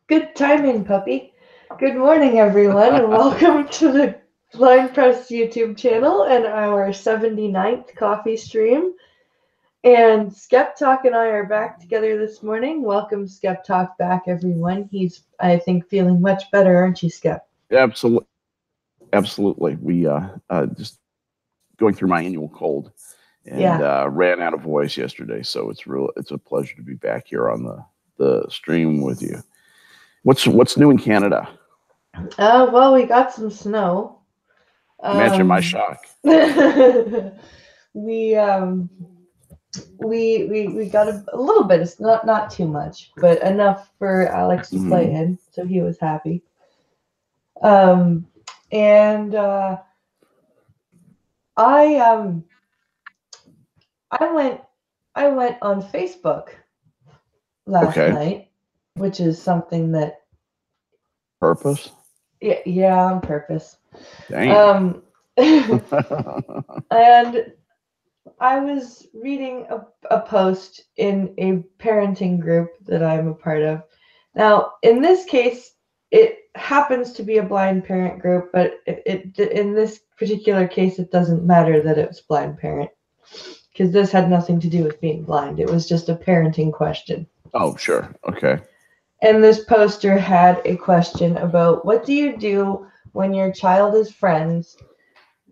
Good timing, puppy. Good morning, everyone, and welcome to the Blind Press YouTube channel and our 79th coffee stream. And Skep Talk and I are back together this morning. Welcome, Skep Talk, back, everyone. He's, I think, feeling much better, aren't you, Skep? Absolutely, absolutely. We just going through my annual cold and Yeah. ran out of voice yesterday, so it's a pleasure to be back here on the stream with you. What's new in Canada? Well, we got some snow. Imagine my Um, shock. we we got a little bit. It's not too much, but enough for Alex to play Mhm. in, so he was happy. Um, and I I went on Facebook last Okay, night, which is something that purpose. yeah on purpose. Damn. Um, and I was reading a post in a parenting group that I'm a part of. Now, in this case, it happens to be a blind parent group, but in this particular case, it doesn't matter that it was blind parent because this had nothing to do with being blind. It was just a parenting question. Oh, sure. Okay. And this poster had a question about what do you do when your child is friends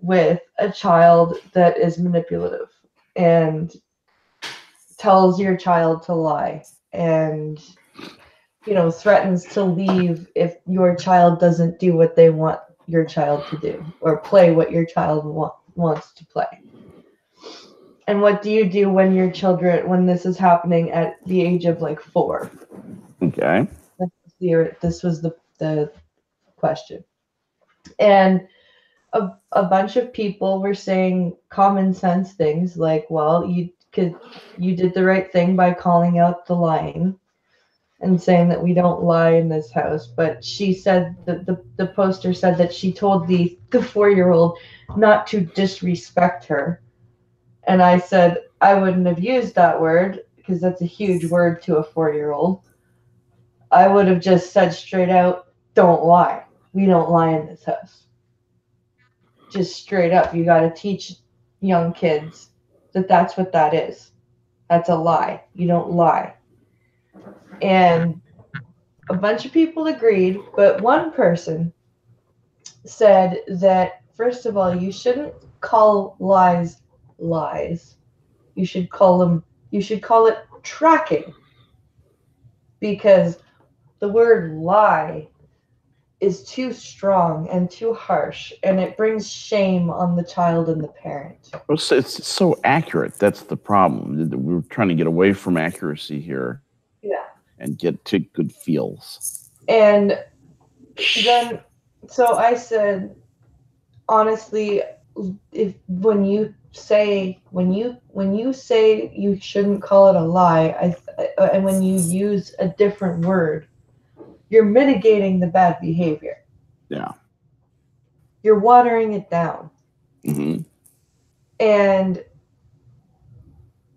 with a child that is manipulative and tells your child to lie and threatens to leave if your child doesn't do what they want your child to do or play what your child wants to play. And what do you do when your children when this is happening at the age of like 4? Okay. This was the question. And a bunch of people were saying common sense things like, well, you did the right thing by calling out the lying and saying that we don't lie in this house. But she said that the poster said that she told the 4-year-old not to disrespect her. And I said I wouldn't have used that word because that's a huge word to a 4-year-old. I would have just said straight out, don't lie. We don't lie in this house. Just straight up, you got to teach young kids that that's what that is. That's a lie. You don't lie. And a bunch of people agreed, but one person said that first of all, you shouldn't call lies lies. You should call them you should call it tracking because the word lie is too strong and too harsh and it brings shame on the child and the parent. It's so accurate. That's the problem. We're trying to get away from accuracy here Yeah. and get to good feels. And then so I said honestly, if when you say you shouldn't call it a lie, and when you use a different word, you're mitigating the bad behavior. Yeah. You're watering it down. Hmm. And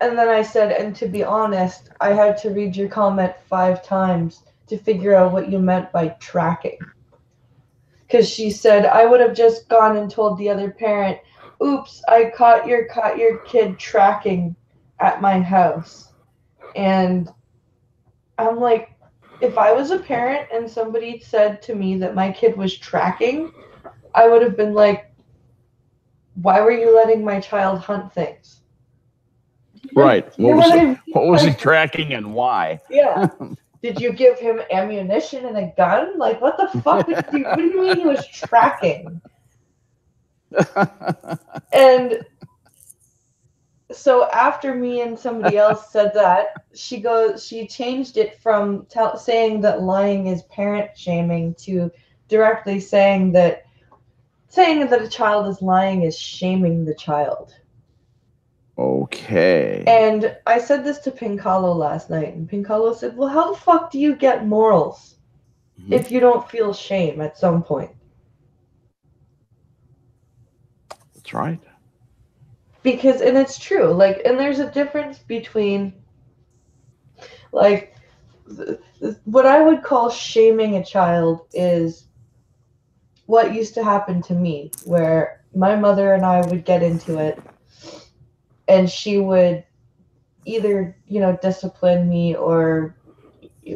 then I said, and to be honest, I had to read your comment 5 times to figure out what you meant by tracking. Because she said I would have just gone and told the other parent, "Oops, I caught your kid tracking at my house." And I'm like, if I was a parent and somebody said to me that my kid was tracking, I would have been like, "Why were you letting my child hunt things?" Right. You know What was what it? I mean? What was he Like, tracking and why? yeah. Did you give him ammunition and a gun? Like, what the fuck? What do you mean he was tracking? And so after me and somebody else said that, she changed it from saying that lying is parent shaming to directly saying that a child is lying is shaming the child. Okay. And I said this to Pincalo last night, and Pincalo said, "Well, how the fuck do you get morals Mhm. if you don't feel shame at some point?" That's right. Because, and it's true, like, and there's a difference between, like, what I would call shaming a child is what used to happen to me, where my mother and I would get into it, and she would either, discipline me, or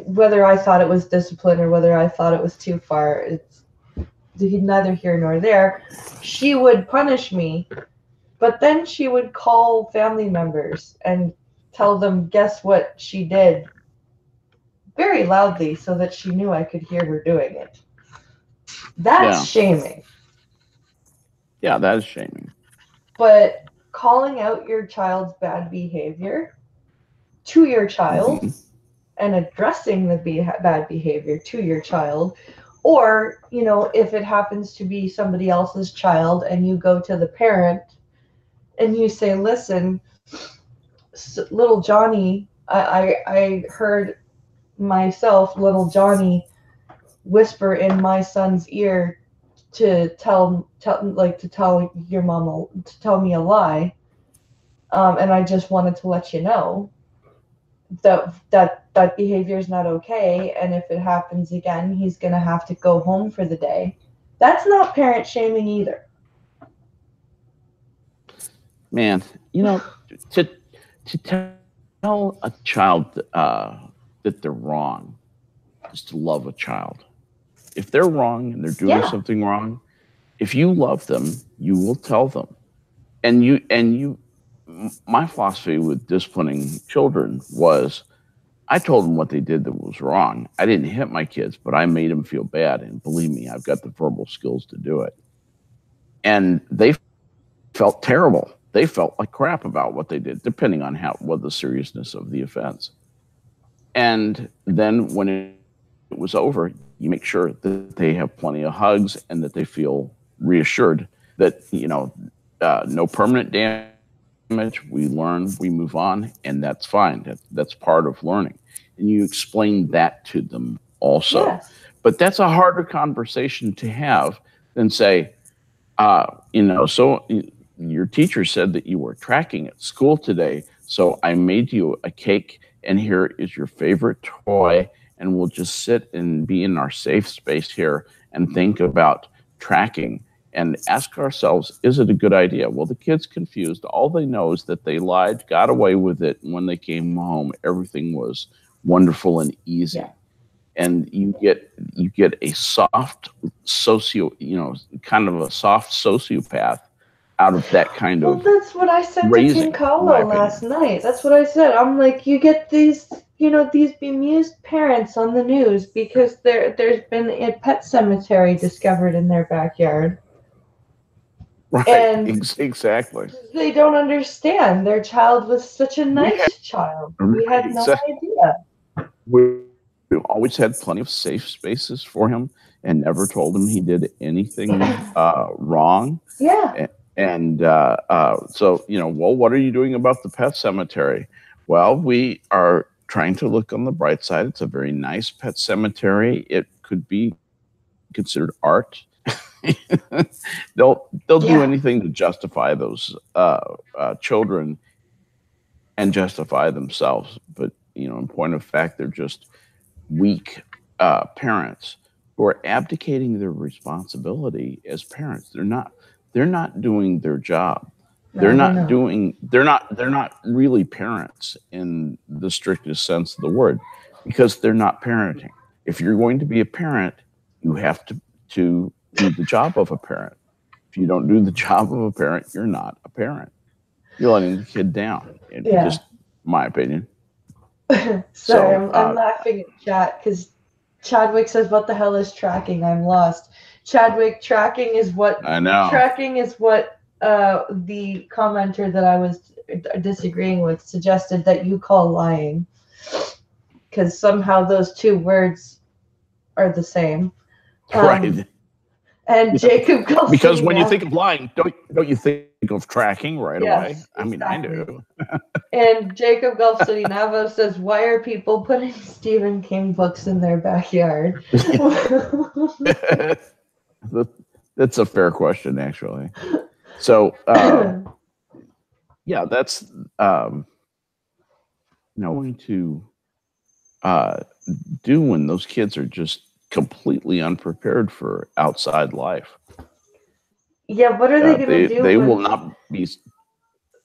whether I thought it was discipline or whether I thought it was too far, it's neither here nor there. She would punish me, but then she would call family members and tell them, guess what she did, very loudly so that she knew I could hear her doing it. That's Yeah. shaming. Yeah, that is shaming. But calling out your child's bad behavior to your child Mm-hmm. and addressing the bad behavior to your child, or, if it happens to be somebody else's child and you go to the parent and you say, listen, little Johnny, I heard myself, little Johnny, whisper in my son's ear to tell your mom, to tell me a lie, and I just wanted to let you know that behavior is not okay, and if it happens again, he's gonna have to go home for the day. That's not parent shaming either. Man, to tell a child that they're wrong is to love a child. If they're wrong and they're doing something wrong, if you love them, you will tell them. And my philosophy with disciplining children was I told them what they did that was wrong. I didn't hit my kids, but I made them feel bad. And believe me, I've got the verbal skills to do it. And they felt terrible. They felt like crap about what they did, depending on what the seriousness of the offense. And then when it was over, you make sure that they have plenty of hugs and that they feel reassured that, no permanent damage. We learn, we move on, and that's fine. That's part of learning. And you explain that to them also. Yes. But that's a harder conversation to have than say, so your teacher said that you were tracking at school today, so I made you a cake, and here is your favorite toy, and we'll just sit and be in our safe space here and think about tracking and ask ourselves, is it a good idea? Well, the kid's confused. All they know is that they lied, got away with it, and when they came home, everything was wonderful and easy. Yeah. And you get a soft kind of a soft sociopath out of that kind of. Well, that's what I said to King Carlo last night. That's what I said. I'm like, you get these bemused parents on the news because there's been a pet cemetery discovered in their backyard. Right, and exactly. They don't understand. Their child was such a nice child. We had no idea. We always had plenty of safe spaces for him and never told him he did anything wrong. Yeah. And so, well, what are you doing about the pet cemetery? Well, we are trying to look on the bright side. It's a very nice pet cemetery. It could be considered art. They'll do anything to justify those children and justify themselves. But, in point of fact, they're just weak parents who are abdicating their responsibility as parents. They're not doing their job. No, they're not really parents in the strictest sense of the word, because they're not parenting. If you're going to be a parent, you have to do the job of a parent. If you don't do the job of a parent, you're not a parent. You're letting the kid down. Just my opinion. Sorry, I'm laughing at chat because Chadwick says, "What the hell is tracking? I'm lost." Chadwick, tracking is what I know. Tracking is what the commenter that I was disagreeing with suggested that you call lying, because somehow those two words are the same. Right. And Jacob goes, because when you think of lying, don't you think of tracking right away? I mean, exactly. I do. And Jacob Gulf City Navo says, "Why are people putting Stephen King books in their backyard?" That's a fair question, actually. So, that's going to do when those kids are just completely unprepared for outside life. Yeah, what are they gonna do They will when, not be.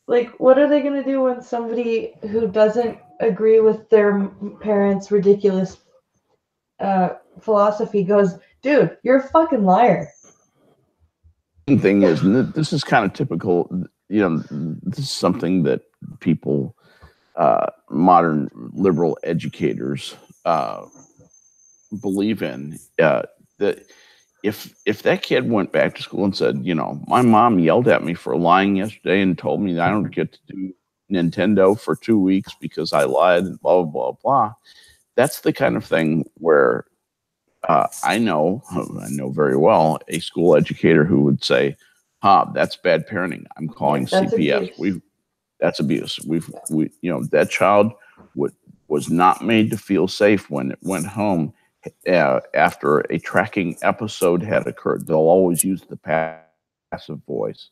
like, what are they gonna do when somebody who doesn't agree with their parents' ridiculous philosophy goes, dude, you're a fucking liar. Thing is, and this is kind of typical. This is something that people, modern liberal educators, believe in. That if that kid went back to school and said, my mom yelled at me for lying yesterday and told me that I don't get to do Nintendo for 2 weeks because I lied and blah blah blah blah. That's the kind of thing where I know very well a school educator who would say, that's bad parenting. I'm calling CPS. Abuse. That's abuse. That child was not made to feel safe when it went home after a tracking episode had occurred. They'll always use the passive voice.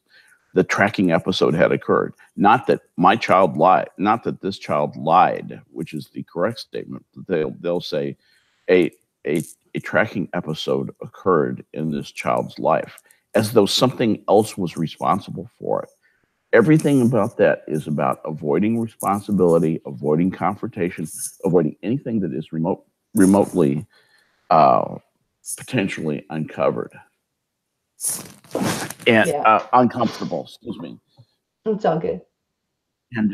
The tracking episode had occurred. Not that my child lied, not that this child lied, which is the correct statement. They'll say a tracking episode occurred in this child's life, as though something else was responsible for it. Everything about that is about avoiding responsibility, avoiding confrontation, avoiding anything that is remotely potentially uncovered and uncomfortable. Excuse me. It's all good. And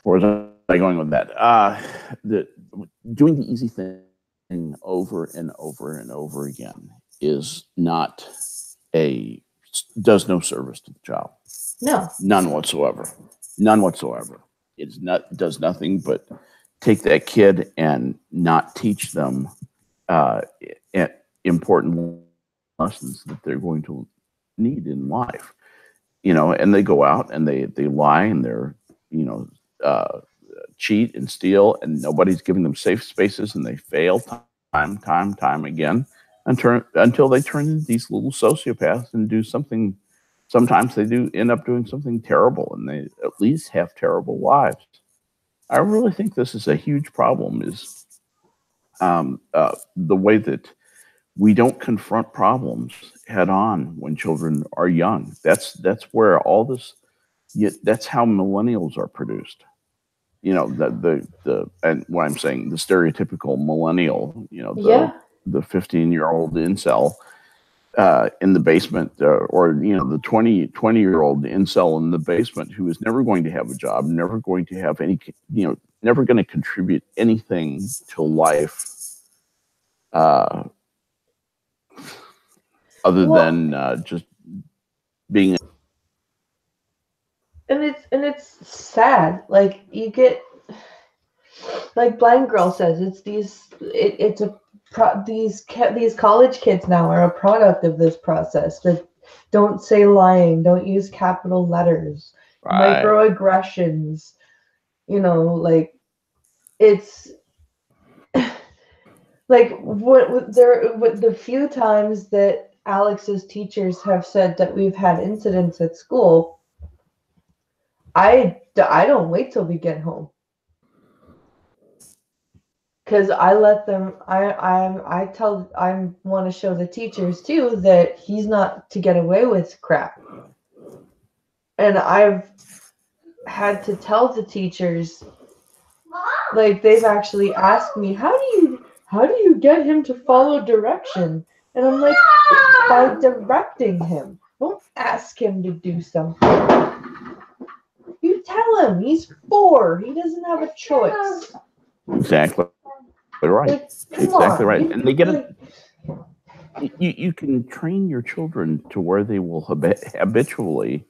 where was I going with that? Doing the easy thing over and over and over again is does no service to the child. No, none whatsoever. Does nothing but take that kid and not teach them important lessons that they're going to need in life. And they go out and they lie and they're cheat and steal, and nobody's giving them safe spaces, and they fail time again until they turn into these little sociopaths and do something. Sometimes they do end up doing something terrible, and they at least have terrible lives. I really think this is a huge problem, is the way that we don't confront problems head on when children are young. That's where all this, that's how millennials are produced. And what I'm saying, the stereotypical millennial, the 15-year-old incel in the basement, or the 20-year-old incel in the basement who is never going to have a job, never going to have any, never going to contribute anything to life, other than just being. And it's sad. Like, you get, like Blind Girl says, these college kids now are a product of this process, that don't say lying, don't use capital letters, Right. microaggressions, like, it's like what the few times that Alex's teachers have said that we've had incidents at school, I don't wait till we get home, because I let them. I want to show the teachers too that he's not to get away with crap, and I've had to tell the teachers, like, they've actually asked me, how do you get him to follow direction? And I'm like, by directing him. Don't ask him to do something. You tell him. He's 4. He doesn't have a choice. Exactly right. Like, exactly right. And they get it. You can train your children to where they will habitually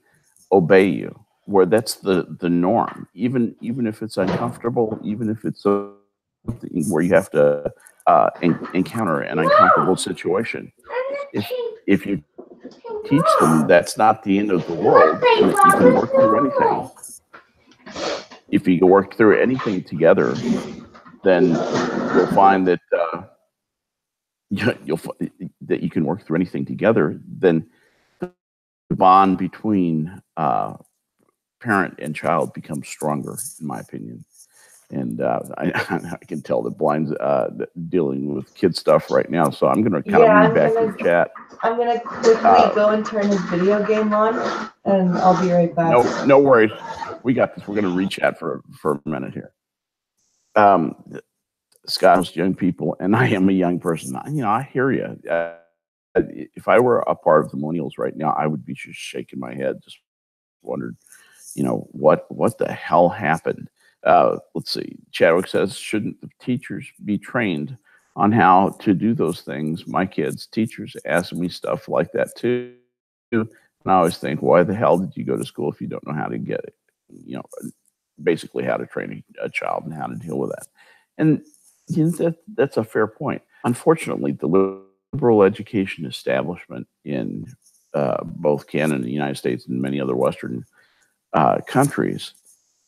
obey you, where that's the norm, even if it's uncomfortable, even if it's something where you have to encounter an uncomfortable situation. If you teach them that's not the end of the world, and that you can work through anything. If you can work through anything together, then you'll find that that you can work through anything together. Then the bond between parent and child becomes stronger, in my opinion. And I can tell that Blind's dealing with kid stuff right now. So I'm going to kind of Yeah, read back your chat. I'm gonna quickly go and turn his video game on, and I'll be right back. No worries. We got this. We're going to read chat for a minute here. Scott, most young people, and I am a young person. I hear you. If I were a part of the millennials right now, I would be just shaking my head, just wondered, what the hell happened? Let's see. Chadwick says, shouldn't the teachers be trained on how to do those things? My kids' teachers ask me stuff like that too. And I always think, why the hell did you go to school if you don't know how to get it? Basically how to train a child and how to deal with that. And that's a fair point. Unfortunately, the liberal education establishment in both Canada and the United States and many other Western countries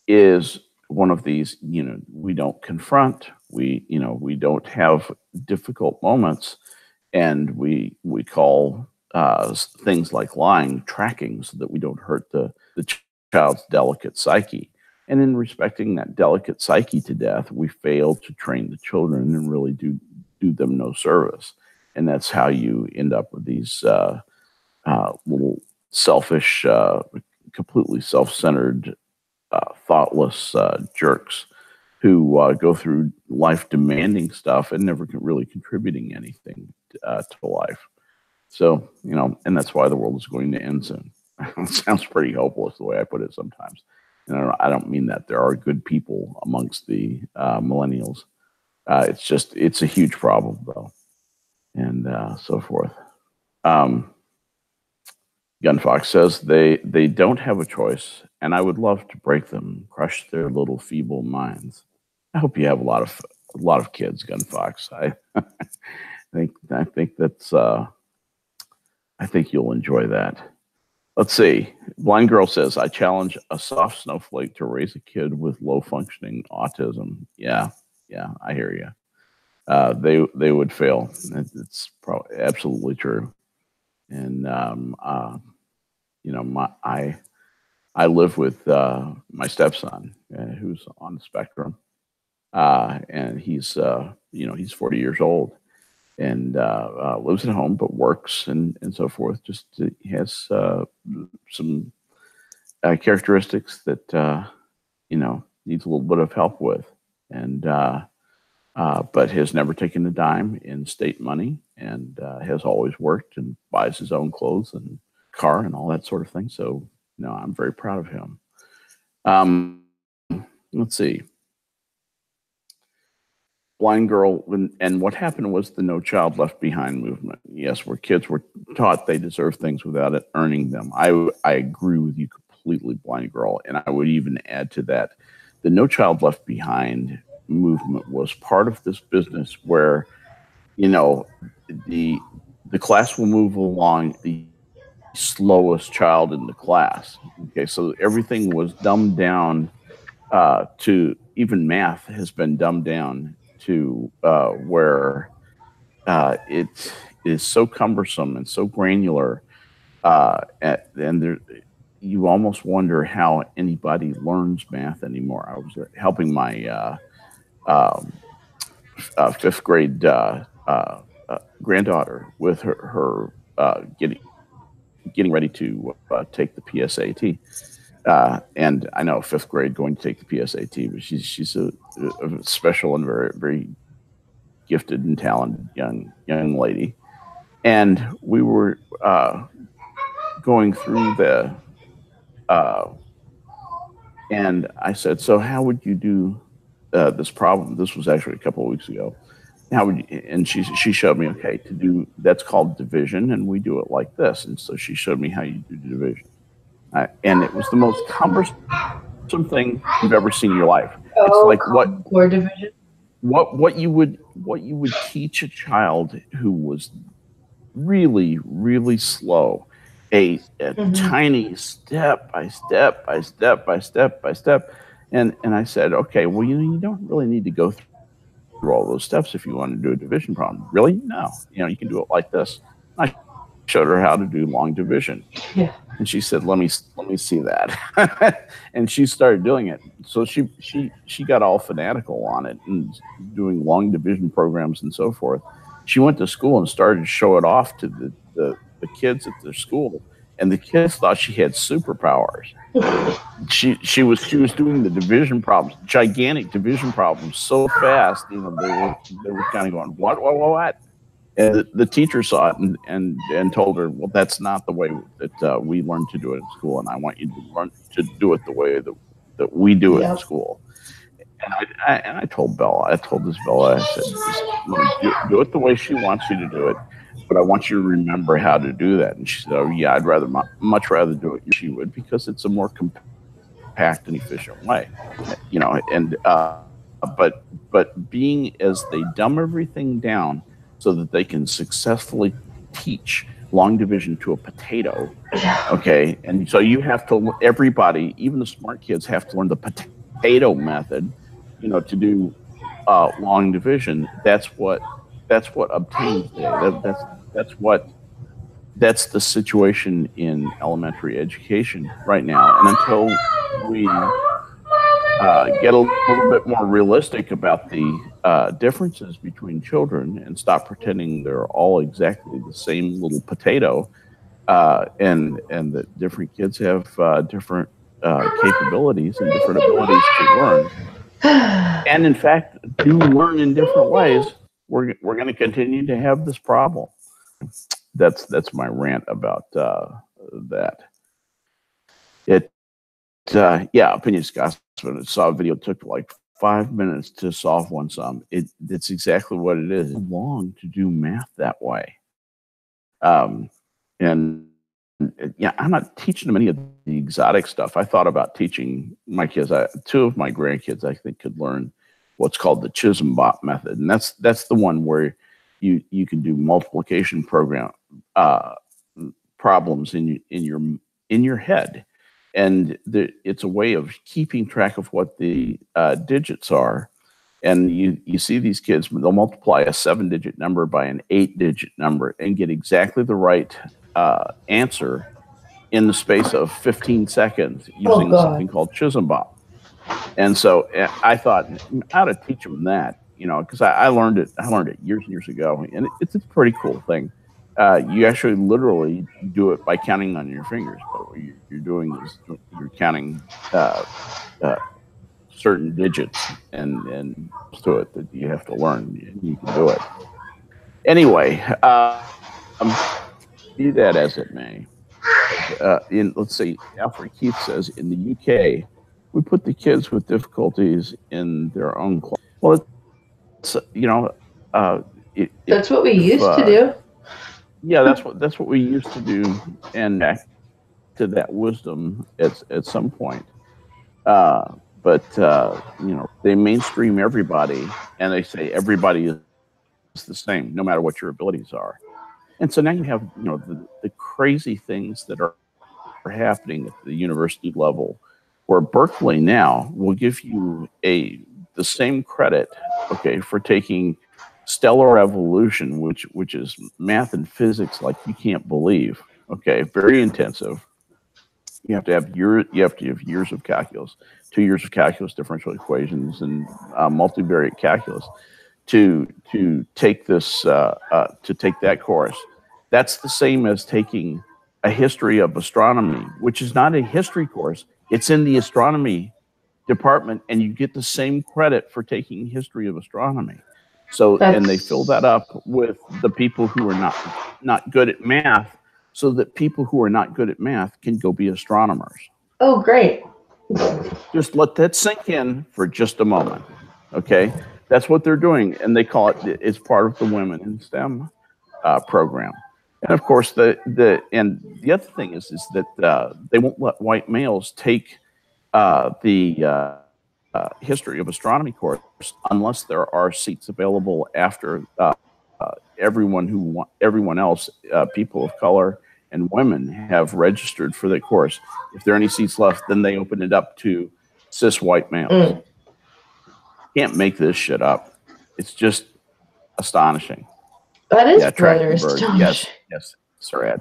is one of these, we don't confront, we don't have difficult moments, and we call things like lying tracking so that we don't hurt the child's delicate psyche. And in respecting that delicate psyche to death, we fail to train the children and really do them no service. And that's how you end up with these little selfish, completely self-centered, thoughtless jerks who go through life demanding stuff and never really contributing anything to life. So, and that's why the world is going to end soon. It sounds pretty hopeless the way I put it sometimes. I don't mean that. There are good people amongst the millennials. It's a huge problem, though, and so forth. Gunfox says they don't have a choice, and I would love to break them, crush their little feeble minds. I hope you have a lot of kids, Gunfox. I think that's I think you'll enjoy that. Let's see. Blind Girl says, I challenge a soft snowflake to raise a kid with low functioning autism. Yeah, I hear you. They would fail. It's probably absolutely true. And I live with my stepson who's on the spectrum, and he's 40 years old. And lives at home, but works and so forth. Just he has some characteristics that needs a little bit of help with, and but has never taken a dime in state money, and has always worked and buys his own clothes and car and all that sort of thing. So I'm very proud of him. Let's see. Blind Girl, and what happened was the No Child Left Behind movement. Yes, where kids were taught they deserve things without it earning them. I agree with you completely, Blind Girl, and I would even add to that, the No Child Left Behind movement was part of this business where, the class will move along the slowest child in the class. Okay, so everything was dumbed down to even math has been dumbed down to where it is so cumbersome and so granular, and you almost wonder how anybody learns math anymore. I was helping my fifth grade granddaughter with her getting ready to take the PSAT. And I know fifth grade going to take the PSAT, but she's a special and very, very gifted and talented young lady. And we were going through and I said, so how would you do this problem? This was actually a couple of weeks ago. How would you, and she showed me, okay, to do, that's called division, and we do it like this. And so she showed me how you do division. And it was the most cumbersome thing you've ever seen in your life. It's like core division. What you would teach a child who was really, really slow, a tiny step by step by step by step by step. And I said, okay, well, you don't really need to go through all those steps if you want to do a division problem. Really? No. You can do it like this. I showed her how to do long division. Yeah. And she said, let me see that. And she started doing it. So she got all fanatical on it and doing long division programs and so forth. She went to school and started to show it off to the kids at their school, and the kids thought she had superpowers. She was doing the division problems, gigantic division problems, so fast. You know, they were kind of going, what? And the teacher saw it and told her, well, that's not the way that we learn to do it in school, and I want you to learn to do it the way that we do it in school. And I told this Bella, I said, do it the way she wants you to do it, but I want you to remember how to do that. And she said, oh yeah, I'd much rather do it she would, because it's a more compact and efficient way, you know. And but being as they dumb everything down so that they can successfully teach long division to a potato. Okay. And so you have to, everybody, even the smart kids, have to learn the potato method, you know, to do long division. That's what obtains today. That's the situation in elementary education right now. And until we get a little bit more realistic about the differences between children and stop pretending they're all exactly the same little potato, and that different kids have different capabilities and different abilities to learn, and in fact do learn in different ways, we're going to continue to have this problem. That's my rant about that. Opinion discussed. When I saw a video, it took like 5 minutes to solve one sum. It's exactly what it is. It's long to do math that way. And I'm not teaching them any of the exotic stuff. I thought about teaching my kids. Two of my grandkids, I think, could learn what's called the Chisholm-Bott method, and that's the one where you can do multiplication problems in your head. And it's a way of keeping track of what the digits are. And you see these kids, they'll multiply a 7-digit number by an 8-digit number and get exactly the right answer in the space of 15 seconds using something called Chisholm-Bott. And so I thought, I ought to teach them that, you know, because I learned it years and years ago, and it's a pretty cool thing. You actually literally do it by counting on your fingers, but what you're doing is you're counting certain digits and to it that you have to learn, and you can do it. Anyway, be that as it may, let's see, Alfred Keith says, in the UK, we put the kids with difficulties in their own class. Well, it's, you know, that's what we used to do. Yeah, that's what we used to do, and back to that wisdom at some point. But you know, they mainstream everybody, and they say everybody is the same, no matter what your abilities are. And so now you have, you know, the crazy things that are happening at the university level, where Berkeley now will give you the same credit, okay, for taking stellar evolution, which is math and physics like you can't believe. Okay, very intensive. You have to have years of calculus, 2 years of calculus, differential equations, and multivariate calculus to take this to take that course. That's the same as taking a history of astronomy, which is not a history course. It's in the astronomy department, and you get the same credit for taking history of astronomy. So, and they fill that up with the people who are not good at math, so that people who are not good at math can go be astronomers. Oh, great. Just let that sink in for just a moment. Okay, that's what they're doing, and they call it's part of the Women in STEM program. And of course, the other thing is that they won't let white males take the history of astronomy course unless there are seats available after everyone else, people of color and women, have registered for the course. If there are any seats left, then they open it up to cis white males. Can't make this shit up. It's just astonishing. That is rather astonishing. Yes. Sorry.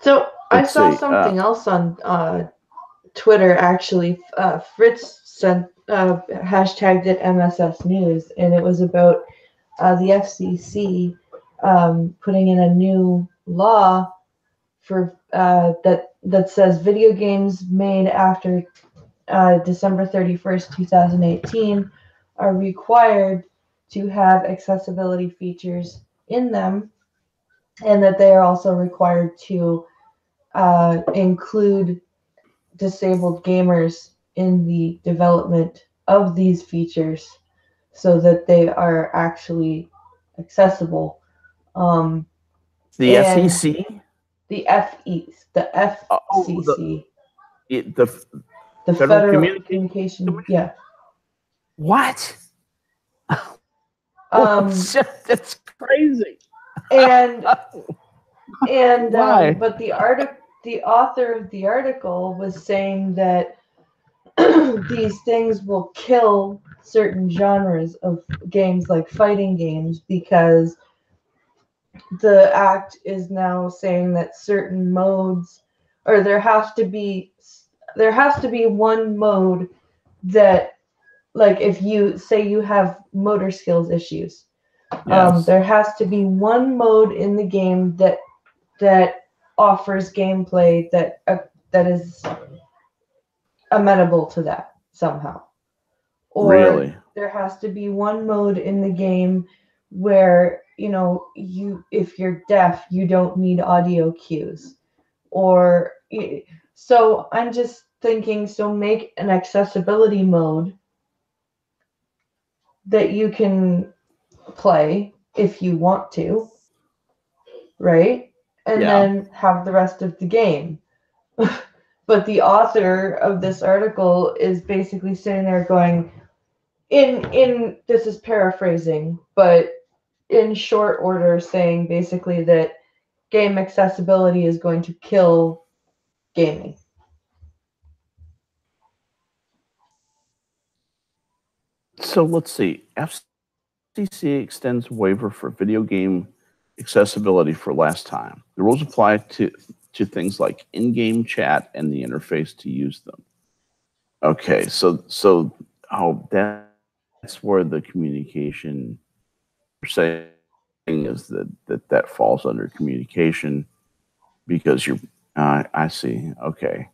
So I saw something else on Twitter, actually. Fritz sent hashtagged it MSS News, and it was about the FCC putting in a new law for that says video games made after December 31st, 2018 are required to have accessibility features in them, and that they are also required to include disabled gamers in the development of these features so that they are actually accessible. The FCC? The FEs, the FCC. The Federal Communication, yeah. What? That's crazy. And Why? but the author of the article was saying that these things will kill certain genres of games, like fighting games, because the act is now saying that certain modes, or there has to be one mode that, like, if you say you have motor skills issues, yes. There has to be one mode in the game that offers gameplay that is amenable to that somehow. Or really? There has to be one mode in the game where, if you're deaf, you don't need audio cues. Or so I'm just thinking, so make an accessibility mode that you can play if you want to, right? And then have the rest of the game. But the author of this article is basically sitting there going, in this is paraphrasing, but in short order, saying basically that game accessibility is going to kill gaming. So let's see. FCC extends waiver for video game accessibility for last time. The rules apply to things like in-game chat and the interface to use them. Okay, so that's where the communication we're saying is that falls under communication, because you're I see. Okay.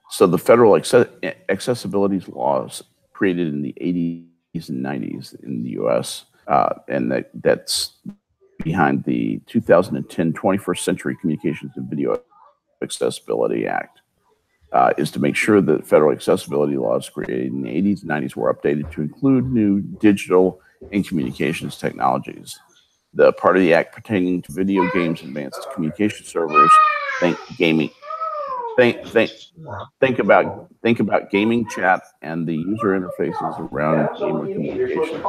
So the federal accessibility laws created in the 80s and 90s in the U.S., and that's behind the 2010 21st Century Communications and Video Accessibility Act, is to make sure that federal accessibility laws created in the 80s and 90s were updated to include new digital and communications technologies. The part of the act pertaining to video games, advanced communication servers, gaming. Think about gaming chat and the user interfaces around gamer communication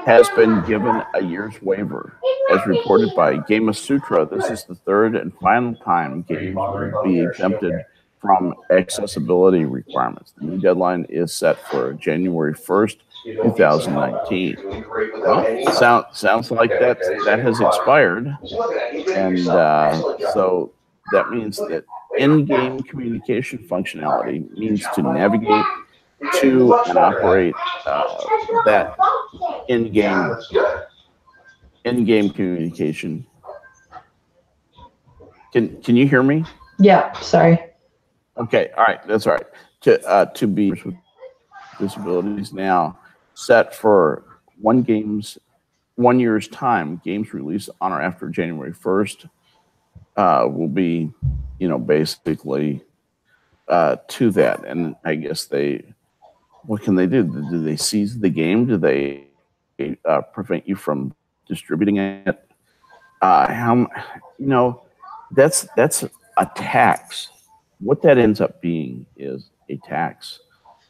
has been given a year's waiver. As reported by Gamasutra, this is the third and final time games will be exempted from accessibility requirements. The new deadline is set for January 1st, 2019. Well, sounds like that has expired, and so that means that in-game communication functionality means to navigate to and operate that in-game communication. Can you hear me? Yeah, sorry. Okay, all right, that's all right. To be with disabilities now set for 1 year's time, games released on or after January 1st will be, basically to that. And I guess what can they do? Do they seize the game? Do they prevent you from distributing it? That's a tax. What that ends up being is a tax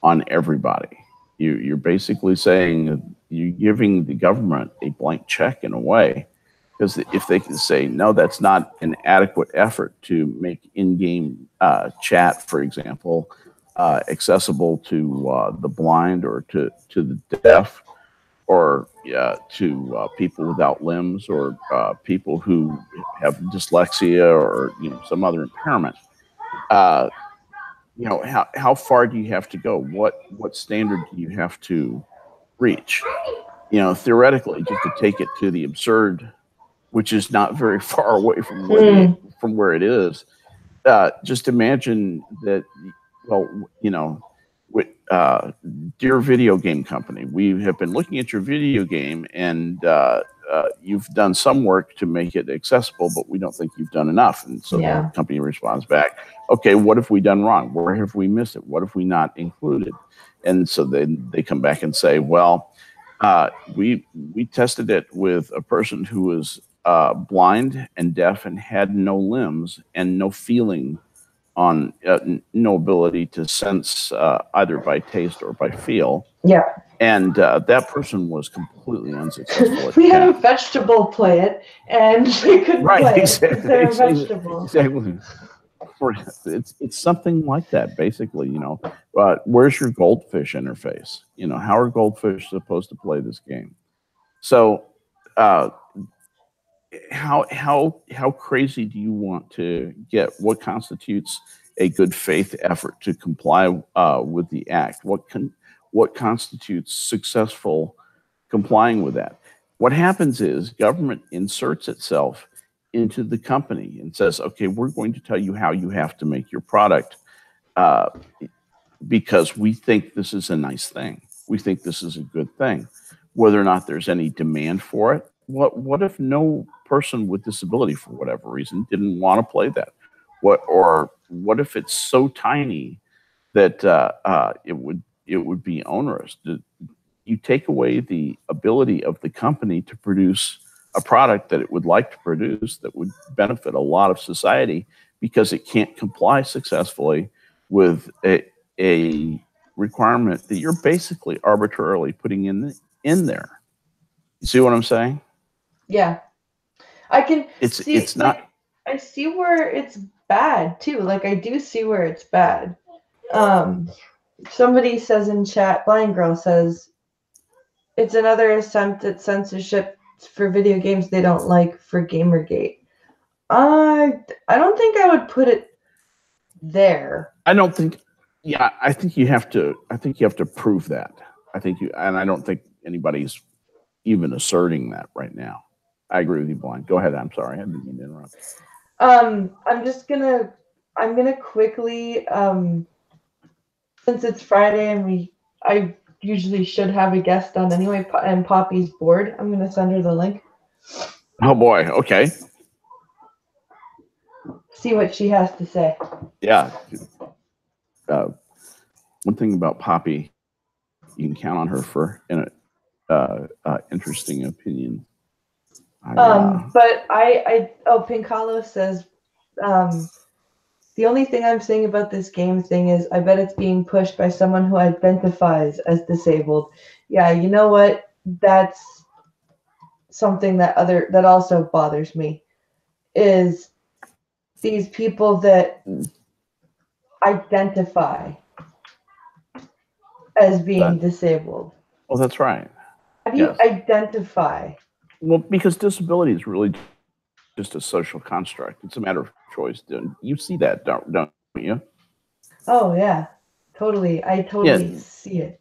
on everybody. You're basically saying you're giving the government a blank check in a way, because if they can say, no, that's not an adequate effort to make in-game chat, for example, accessible to the blind or to the deaf or to people without limbs or people who have dyslexia or some other impairment. Uh, how far do you have to go? What standard do you have to reach? Theoretically, just to take it to the absurd, which is not very far away from where it is. Just imagine that. Well, with dear video game company, we have been looking at your video game, and you've done some work to make it accessible, but we don't think you've done enough. And so the company responds back, okay, what have we done wrong? Where have we missed it? What have we not included? And so they come back and say, well, we tested it with a person who was blind and deaf and had no limbs and no feeling on no ability to sense either by taste or by feel. Yeah. And that person was completely unsuccessful. We had a vegetable play it, and they couldn't play it because they're a vegetable. Exactly. It's something like that, basically. Where's your goldfish interface? How are goldfish supposed to play this game? So, how crazy do you want to get? What constitutes a good faith effort to comply with the act? What constitutes successful complying with that? What happens is government inserts itself into the company and says, okay, we're going to tell you how you have to make your product because we think this is a nice thing. We think this is a good thing. Whether or not there's any demand for it, what if no person with disability, for whatever reason, didn't want to play that? What if it's so tiny that it would be onerous? You take away the ability of the company to produce a product that it would like to produce that would benefit a lot of society because it can't comply successfully with a requirement that you're basically arbitrarily putting in there. You see what I'm saying? Yeah, I can. It's not. I see where it's bad too. Like I do see where it's bad. Somebody says in chat, Blind Girl says, it's another attempt at censorship for video games they don't like for Gamergate. I don't think I would put it there. I don't think. Yeah, I think you have to. I think you have to prove that. And I don't think anybody's even asserting that right now. I agree with you, Blind. Go ahead. I'm sorry. I didn't mean to interrupt. I'm gonna quickly, since it's Friday and I usually should have a guest on anyway, and Poppy's bored. I'm gonna send her the link. Oh boy. Okay. See what she has to say. Yeah. One thing about Poppy, you can count on her for interesting opinion. But Pinkalo says, the only thing I'm saying about this game thing is I bet it's being pushed by someone who identifies as disabled. Yeah, you know what? That's something that also bothers me is these people that identify as being disabled. Oh, that's right. How do you identify? Well, because disability is really just a social construct. It's a matter of choice. You see that, don't you? Oh yeah, totally. I totally see it.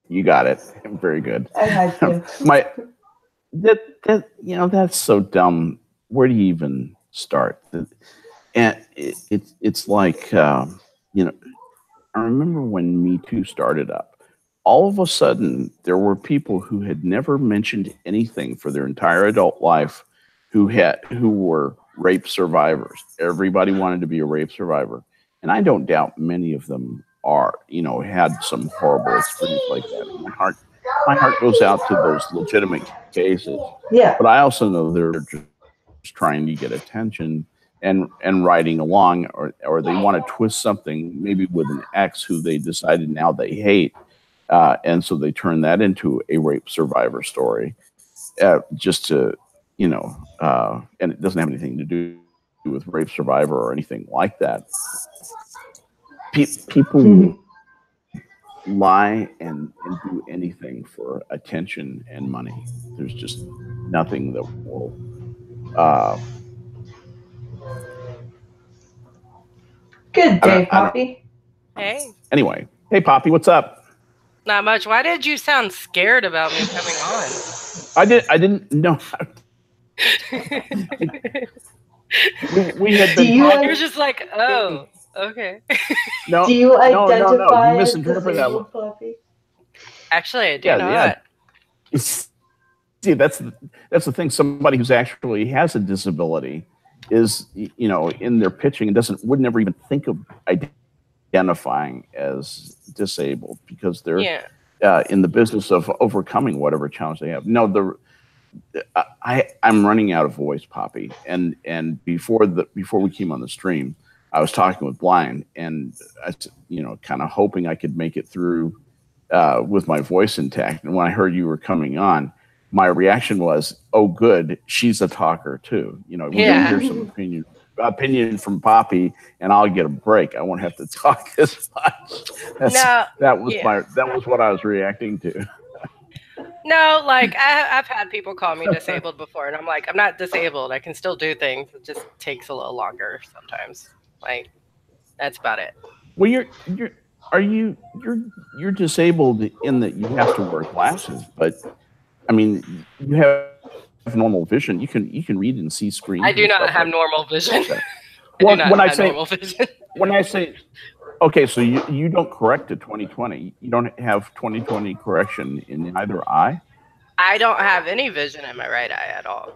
You got it. Very good. I had to. That's so dumb. Where do you even start? And it's like I remember when Me Too started up. All of a sudden, there were people who had never mentioned anything for their entire adult life who were rape survivors. Everybody wanted to be a rape survivor. And I don't doubt many of them had some horrible experience like that. My heart goes out to those legitimate cases. Yeah. But I also know they're just trying to get attention and riding along, or they want to twist something maybe with an ex who they decided now they hate. And so they turn that into a rape survivor story, just to, and it doesn't have anything to do with rape survivor or anything like that. people will lie and do anything for attention and money. There's just nothing that will. Good day, Poppy. Hey. Anyway, hey Poppy, what's up? Not much. Why did you sound scared about me coming on? I didn't know. we had been. You're just like, oh, okay. No. Do you identify You misinterpret that, Poppy? Actually, I do not. Yeah. See, that's the thing. Somebody who's actually has a disability is, in their pitching and would never even think of identifying as disabled because they're in the business of overcoming whatever challenge they have. No, I'm running out of voice, Poppy. And before we came on the stream, I was talking with Blind, and I, kind of hoping I could make it through with my voice intact. And when I heard you were coming on, my reaction was, "Oh, good, she's a talker too." We're gonna hear some opinion from Poppy, and I'll get a break. I won't have to talk as much. That was what I was reacting to. No, like I've had people call me disabled before, and I'm like, I'm not disabled. I can still do things. It just takes a little longer sometimes. Like, that's about it. Well, you're disabled in that you have to wear glasses, but I mean, you have normal vision. You can read and see screens. I do not have normal vision. When I say, okay, so you don't correct to 20/20. You don't have 20/20 correction in either eye? I don't have any vision in my right eye at all.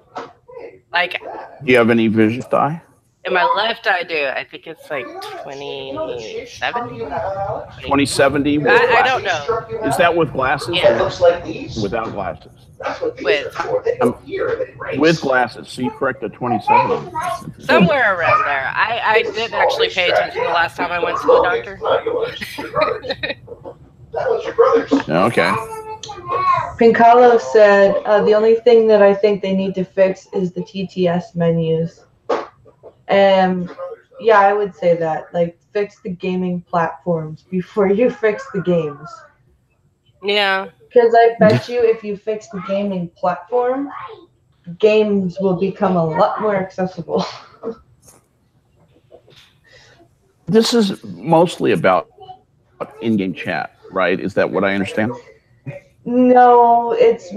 Like, do you have any vision in the eye? In my left eye, I do. I think it's like 20/70. 20/70. I don't know. Is that with glasses? Yeah. Or looks like these. Without glasses. With glasses. So you correct a 20/70. Somewhere around there. I didn't actually pay attention the last time I went to the doctor. Okay. Pincalo said the only thing that I think they need to fix is the TTS menus. Yeah, I would say that. Like, fix the gaming platforms before you fix the games. Yeah. Because I bet you if you fix the gaming platform, games will become a lot more accessible. This is mostly about in-game chat, right? Is that what I understand? No, it's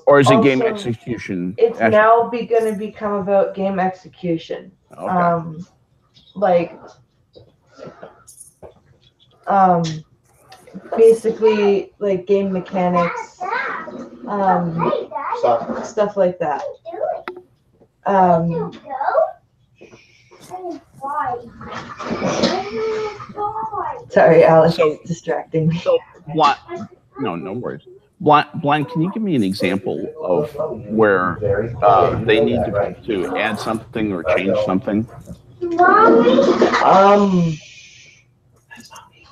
or is it game execution? It's now going to become about game execution. Okay. Basically like game mechanics, stuff like that. Sorry, Alex, distracting me. So, no worries. Blind, can you give me an example of where they need to add something or change something?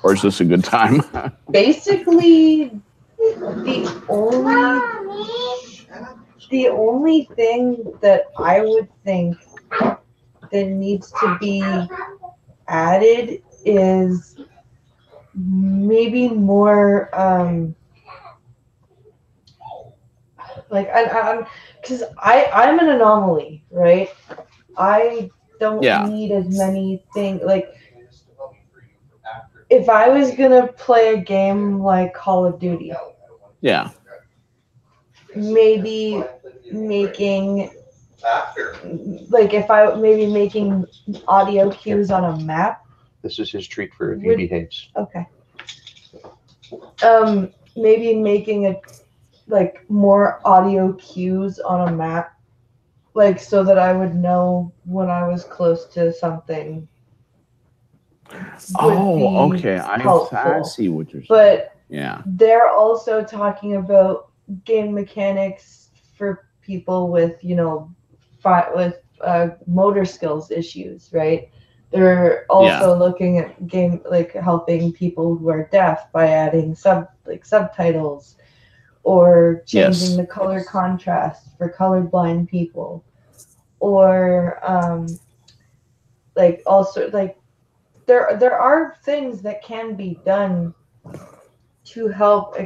Or is this a good time? Basically, the only thing that I would think that needs to be added is maybe more because I'm an anomaly, right? I don't need as many things. Like, if I was gonna play a game like Call of Duty, maybe making making audio cues on a map. This is his treat for if he behaves. Okay. Maybe making more audio cues on a map, so that I would know when I was close to something. Oh, okay. I see what you're saying. But they're also talking about game mechanics for people with motor skills issues, right? They're also looking at helping people who are deaf by adding subtitles or changing the color contrast for colorblind people, or there are things that can be done to help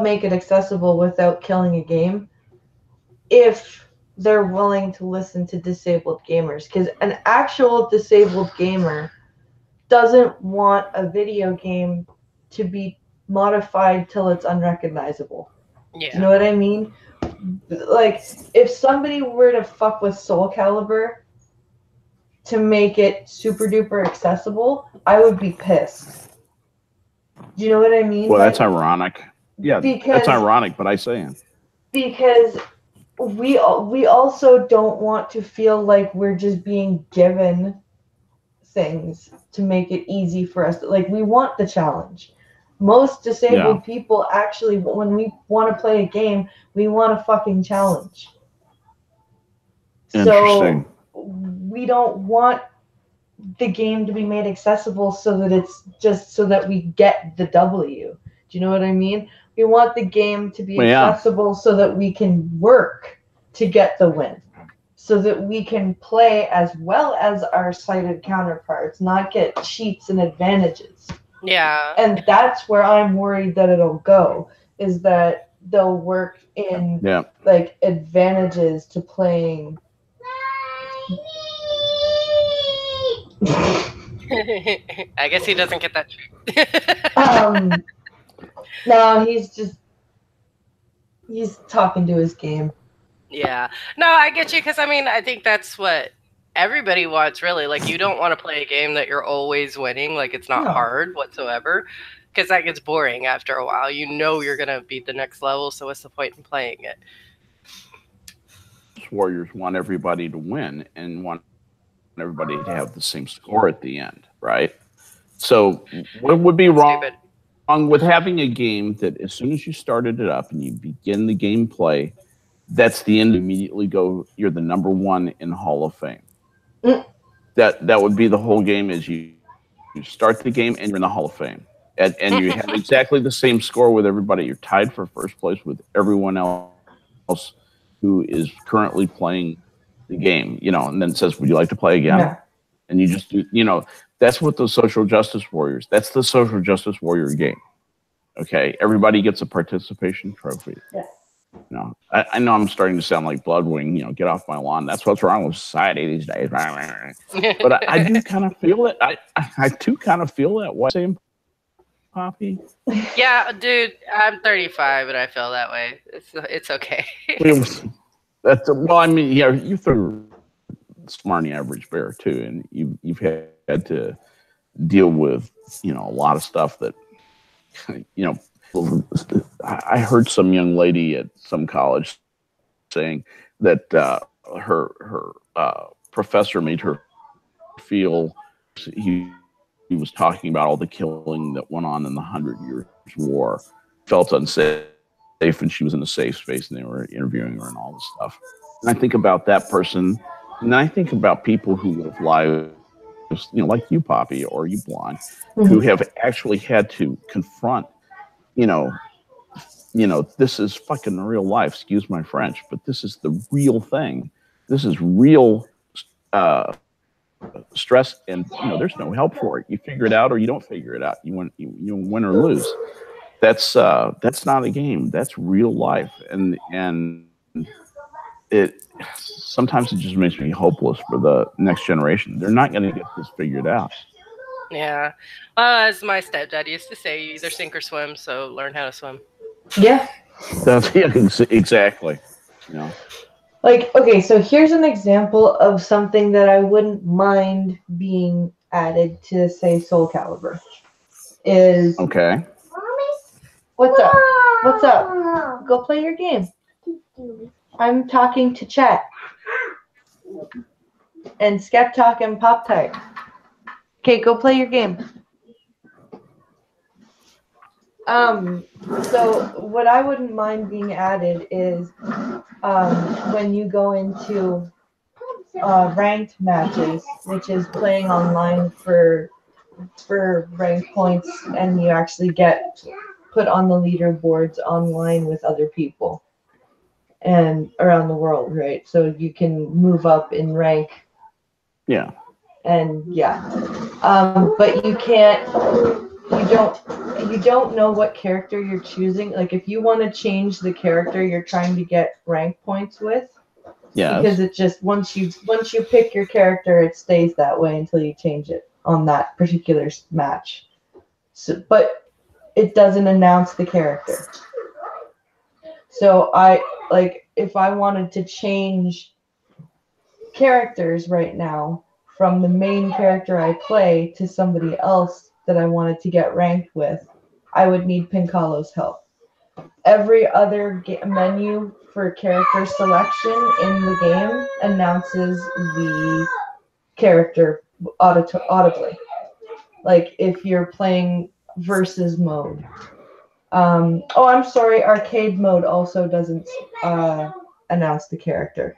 make it accessible without killing a game, if they're willing to listen to disabled gamers. Because an actual disabled gamer doesn't want a video game to be modified till it's unrecognizable. Yeah. Do you know what I mean? Like, if somebody were to fuck with Soul Calibur to make it super duper accessible, I would be pissed. Do you know what I mean? Well, that's ironic. Yeah, that's ironic, but I say it. Because we also don't want to feel like we're just being given things to make it easy for us. Like, we want the challenge. Most disabled people actually, when we want to play a game, we want a fucking challenge. Interesting. So we don't want the game to be made accessible so that it's just so that we get the W. Do you know what I mean? We want the game to be accessible so that we can work to get the win. So that we can play as well as our sighted counterparts, not get cheats and advantages. Yeah. And that's where I'm worried that it'll go, is that they'll work in like advantages to playing. I guess he doesn't get that treat. No, he's talking to his game. Yeah. No, I get you, because I mean, I think that's what everybody wants, really. Like, you don't want to play a game that you're always winning. Like, it's not hard whatsoever, because that gets boring after a while. You know you're going to beat the next level, so what's the point in playing it? Warriors want everybody to win and want everybody to have the same score at the end, right? So what would be wrong with having a game that as soon as you started it up and you begin the gameplay, that's the end, immediately go, you're the number one in Hall of Fame. That would be the whole game, is you start the game and you're in the Hall of Fame. And you have exactly the same score with everybody. You're tied for first place with everyone else who is currently playing the game, and then it says, would you like to play again? Yeah. And you just do, that's what the social justice warriors, that's the social justice warrior game. Okay. Everybody gets a participation trophy. Yeah. I know I'm starting to sound like Bloodwing, get off my lawn. That's what's wrong with society these days. But I do kind of feel it. I do kind of feel that way. Same, Poppy. Yeah, dude, I'm 35 and I feel that way. It's okay. Well, I mean, yeah, you threw smarmy average bear too, and you've had to deal with a lot of stuff that I heard some young lady at some college saying that her professor made her feel he was talking about all the killing that went on in the 100 Years' War, felt unsafe, and she was in a safe space and they were interviewing her and all this stuff. And I think about that person, and I think about people who live lives, like you, Poppy, or you, Blonde, who have actually had to confront, this is fucking real life. Excuse my French, but this is the real thing. This is real stress, and there's no help for it. You figure it out, or you don't figure it out. You win or lose. That's not a game. That's real life, and it sometimes it just makes me hopeless for the next generation. They're not going to get this figured out. Yeah. Well, as my stepdad used to say, you either sink or swim, so learn how to swim. Yeah. Exactly. Like, okay, so here's an example of something that I wouldn't mind being added to, say, Soul Calibur. Is okay. What's up? What's up? Go play your game. I'm talking to chat. And Skeptalk and Pop Tart. Okay, go play your game. So what I wouldn't mind being added is when you go into ranked matches, which is playing online for ranked points, and you actually get put on the leaderboards online with other people and around the world, right? So you can move up in rank. Yeah. And yeah, but you can't. You don't know what character you're choosing. Like if you want to change the character you're trying to get rank points with, because it just once you pick your character, it stays that way until you change it on that particular match. So, but it doesn't announce the character. So if I wanted to change characters right now from the main character I play to somebody else that I wanted to get ranked with, I would need Pinkalo's help. Every other menu for character selection in the game announces the character audibly. Like if you're playing versus mode. I'm sorry, arcade mode also doesn't announce the character.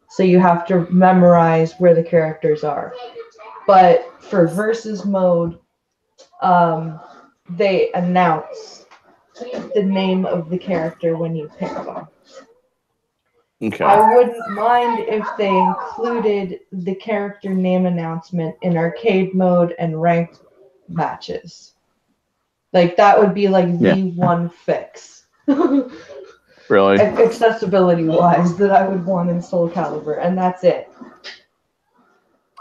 So you have to memorize where the characters are. But for versus mode, they announce the name of the character when you pick them. Okay. I wouldn't mind if they included the character name announcement in arcade mode and ranked matches. Like that would be like the one fix. Really? Accessibility wise that I would want in Soul Calibur, and that's it.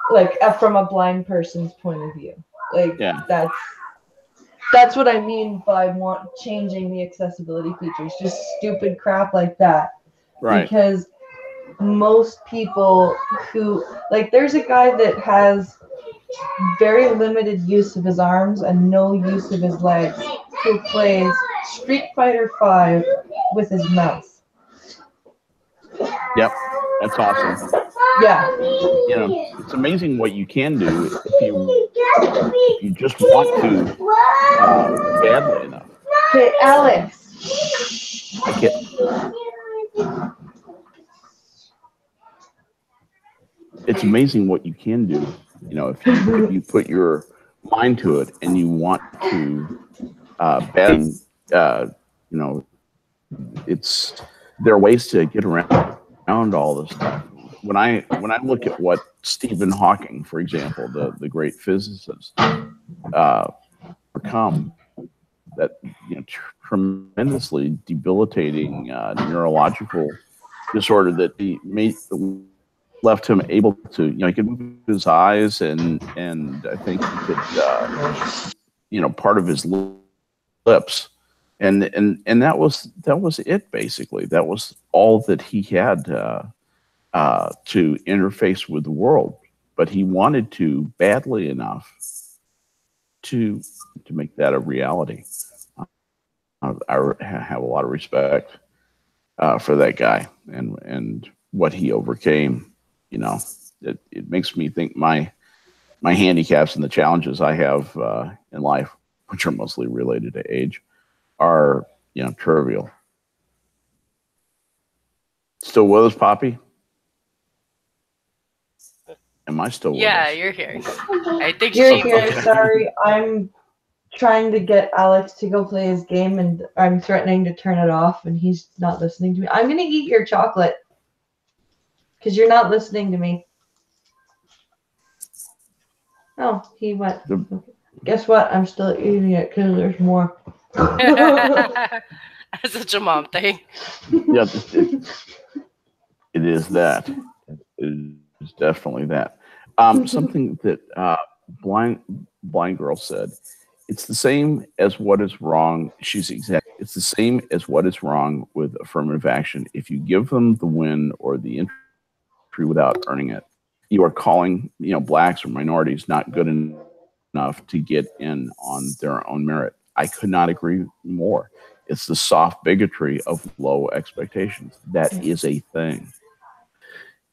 Like from a blind person's point of view. Like that's what I mean by changing the accessibility features. Just stupid crap like that. Right. Because most people who there's a guy that has very limited use of his arms and no use of his legs who plays Street Fighter V with his mouse. Yep, that's awesome. Yeah. You know, it's amazing what you can do if you just want to badly enough. Okay, Alex. I can't. It's amazing what you can do. You know, if you put your mind to it and you want to badly, you know, there are ways to get around all this stuff. When I look at what Stephen Hawking, for example, the great physicist, overcome that tremendously debilitating neurological disorder that left him able to, he could move his eyes and I think he could, part of his lips. And that was it basically. That was all that he had to interface with the world. But he wanted to badly enough to make that a reality. I have a lot of respect for that guy and what he overcame. It makes me think my handicaps and the challenges I have in life, which are mostly related to age, are trivial. Still with us, Poppy? Am I still with us? Yeah, you're here. I think you're here. Sorry, I'm trying to get Alex to go play his game, and I'm threatening to turn it off, and he's not listening to me. I'm gonna eat your chocolate because you're not listening to me. Oh, he went. Okay. Guess what? I'm still eating it because there's more. That's such a mom thing. Yeah, it is that. It is definitely that. Something that blind girl said. It's the same as what is wrong. It's the same as what is wrong with affirmative action. If you give them the win or the entry without earning it, you are calling blacks or minorities not good enough to get in on their own merit. I could not agree more. It's the soft bigotry of low expectations. That is a thing.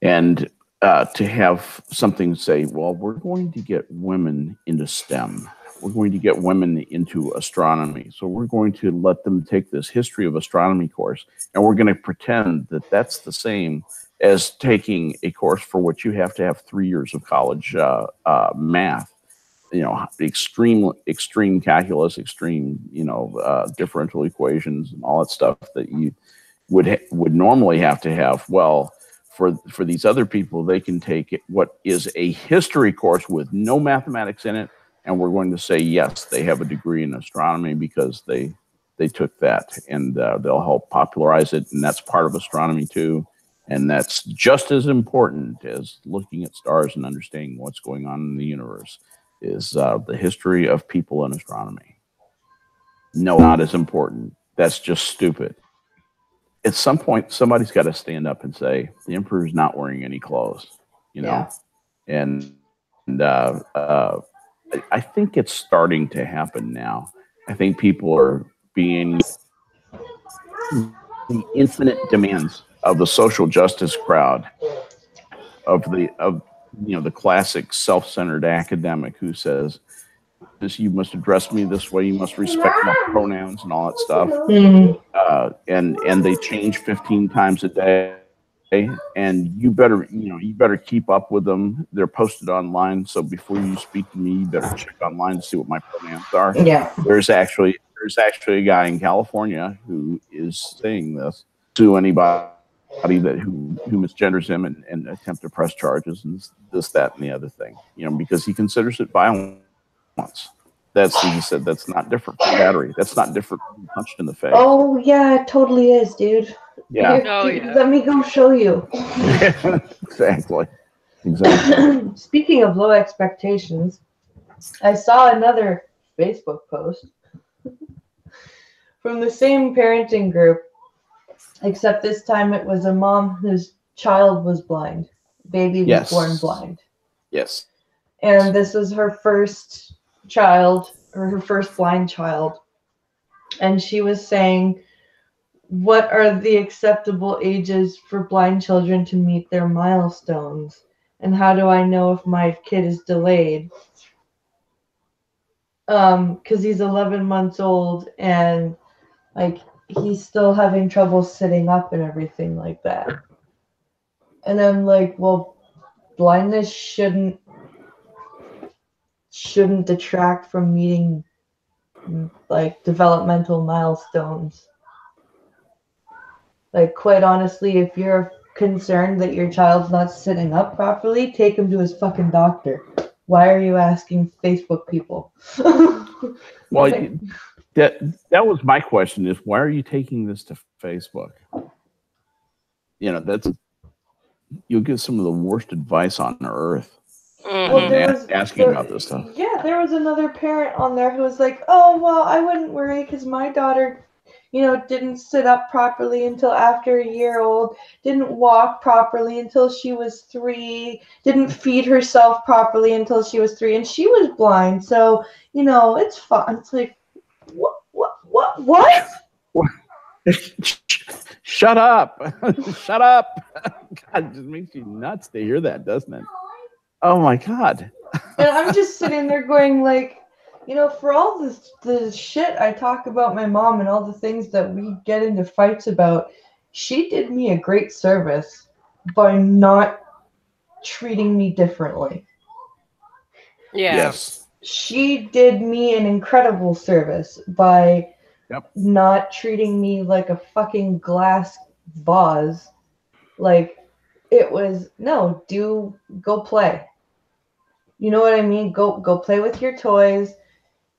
And to have something say, well, we're going to get women into STEM. We're going to get women into astronomy. So we're going to let them take this history of astronomy course, and we're going to pretend that that's the same as taking a course for which you have to have 3 years of college math. Extreme calculus, extreme, differential equations and all that stuff that you would normally have to have. Well, for these other people, they can take what is a history course with no mathematics in it, and we're going to say yes, they have a degree in astronomy because they took that, and they'll help popularize it, and that's part of astronomy too, and that's just as important as looking at stars and understanding what's going on in the universe is the history of people in astronomy. No, not as important. That's just stupid. At some point, somebody's got to stand up and say the emperor's not wearing any clothes, you know. Yeah. And I think it's starting to happen now. I think people are being the infinite demands of the social justice crowd, of the classic self-centered academic who says, you must address me this way, you must respect my pronouns and all that stuff. And they change 15 times a day, and you better keep up with them. They're posted online, so before you speak to me, you better check online to see what my pronouns are. Yeah. There's actually a guy in California who is saying this to anybody who misgenders him and attempt to press charges and this, that, and the other thing, because he considers it violence. He said that's not different from battery. That's not different from being punched in the face. Oh yeah, it totally is, dude. Yeah. Yeah. Let me go show you. Exactly. Speaking of low expectations, I saw another Facebook post from the same parenting group, except this time it was a mom whose child was blind. Baby was born blind. Yes. And this was her first child, or her first blind child. And she was saying, what are the acceptable ages for blind children to meet their milestones? And how do I know if my kid is delayed? Because he's 11 months old and like he's still having trouble sitting up and everything like that. And I'm like, well, blindness shouldn't detract from meeting like developmental milestones. Like, quite honestly, if you're concerned that your child's not sitting up properly, take him to his fucking doctor. Why are you asking Facebook people? Well, that was my question: is why are you taking this to Facebook? You'll get some of the worst advice on earth. Well, asking about this stuff. Yeah, there was another parent on there who was like, "Oh, well, I wouldn't worry because my daughter, didn't sit up properly until after a year old, didn't walk properly until she was 3, didn't feed herself properly until she was 3, and she was blind, so it's fine." It's like, what? Shut up! Shut up! God, it just makes you nuts to hear that, doesn't it? Oh my God! And I'm just sitting there going like, for all the shit I talk about my mom and all the things that we get into fights about, she did me a great service by not treating me differently. Yeah. Yes. She did me an incredible service by not treating me like a fucking glass vase. Like, it was, no, go play. You know what I mean? Go play with your toys.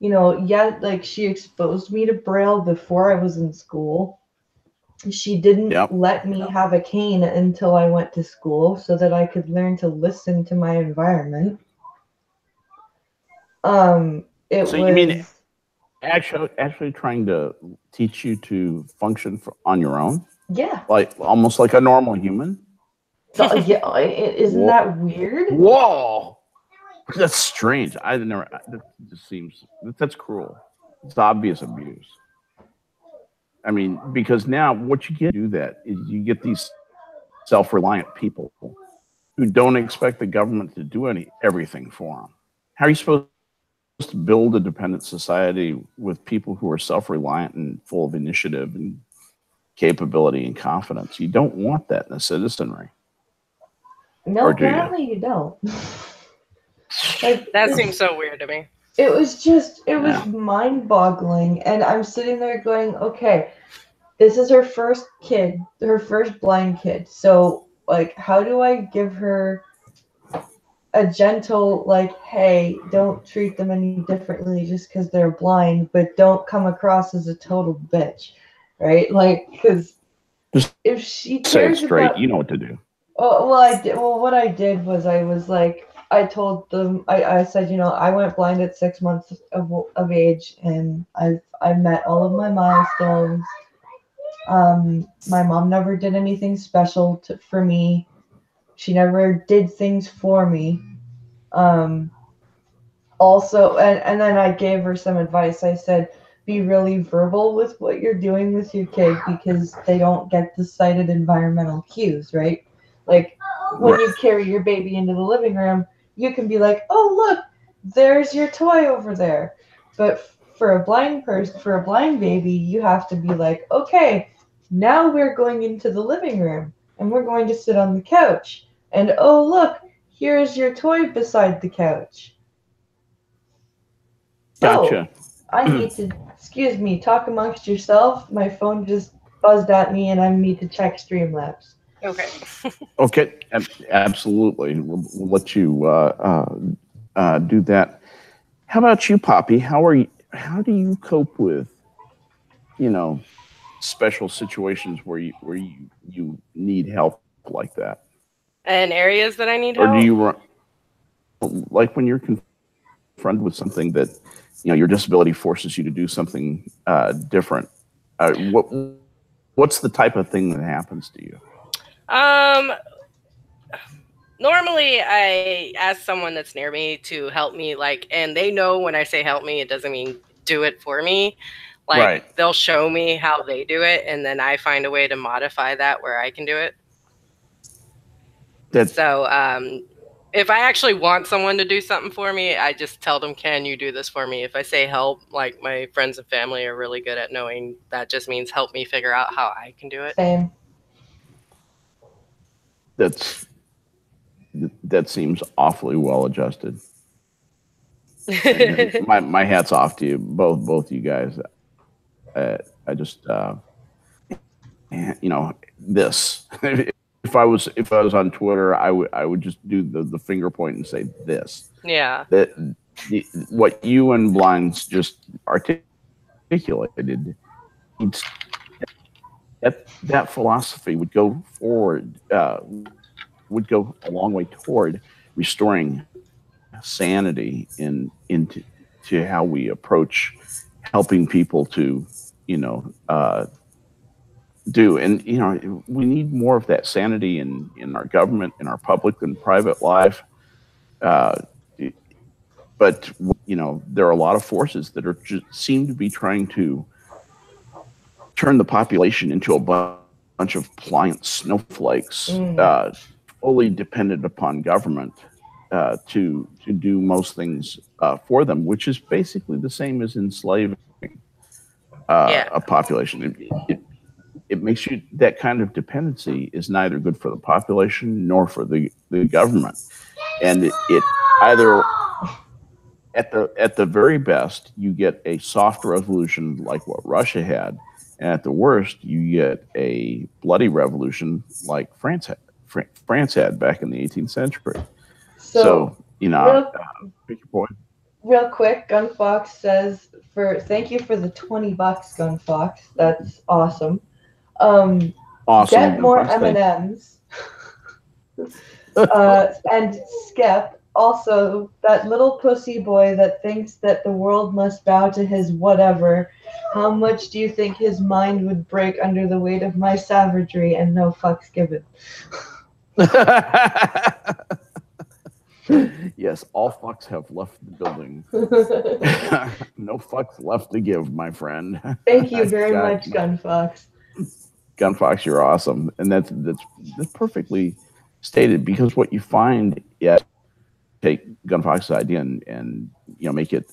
Like she exposed me to Braille before I was in school. She didn't let me have a cane until I went to school so that I could learn to listen to my environment. You mean actually trying to teach you to function on your own? Yeah. Like almost like a normal human? Yeah, isn't that weird? Whoa. That's strange. That just seems, that's cruel. It's obvious abuse. I mean, because now what you get to do that is you get these self-reliant people who don't expect the government to do everything for them. How are you supposed to build a dependent society with people who are self-reliant and full of initiative and capability and confidence? You don't want that in a citizenry. No, apparently you don't. That seems so weird to me. It was mind-boggling, and I'm sitting there going, okay, this is her first kid, her first blind kid, so like, how do I give her a gentle, like, hey, don't treat them any differently just because they're blind, but don't come across as a total bitch, right? Like, because if she Say it cares straight. about, You know what to do. well, I did. Well, what I did was I was like, I told them, I said, I went blind at 6 months of age, and I met all of my milestones. My mom never did anything special for me. She never did things for me. Also, and then I gave her some advice. I said, be really verbal with what you're doing with your kid because they don't get the sighted environmental cues, right? Like when you carry your baby into the living room, you can be like, oh, look, there's your toy over there. But for a blind person, for a blind baby, you have to be like, okay, now we're going into the living room and we're going to sit on the couch. And oh, look, here's your toy beside the couch. Gotcha. Oh, I need to, excuse me, talk amongst yourself. My phone just buzzed at me and I need to check Streamlabs. Okay. Okay, absolutely. We'll let you do that. How about you, Poppy? How do you cope with, special situations where you need help like that? And areas that I need Or do help? you like when you're confronted with something that your disability forces you to do something different? What's the type of thing that happens to you? Normally I ask someone that's near me to help me, and they know when I say help me, it doesn't mean do it for me. Right. They'll show me how they do it, and then I find a way to modify that where I can do it. So if I actually want someone to do something for me, I just tell them, can you do this for me? If I say help, my friends and family are really good at knowing that just means help me figure out how I can do it. Same. That seems awfully well adjusted. my hat's off to you, both you guys. I just this. If I was on Twitter, I would just do the finger point and say this. Yeah. What you and Blinds just articulated, that philosophy would go forward. Would go a long way toward restoring sanity into how we approach helping people to do. And we need more of that sanity in our government, in our public and private life. But there are a lot of forces that seem to be trying to turn the population into a bunch of pliant snowflakes, fully dependent upon government to do most things for them, which is basically the same as enslaving a population. It makes you, that kind of dependency is neither good for the population nor for the government. And it either, at the very best, you get a soft revolution like what Russia had, and at the worst, you get a bloody revolution like France had back in the 18th century. So pick your point. Real quick, Gunfox says, thank you for the $20, Gunfox. That's awesome. Awesome. Get more M&Ms. And Skep, also that little pussy boy that thinks that the world must bow to his whatever. How much do you think his mind would break under the weight of my savagery and no fucks given? Yes, all fucks have left the building. No fucks left to give, my friend. Thank you very much, Gunfox. Gunfox, you're awesome, and that's perfectly stated, because what you find, take Gunfox's idea and make it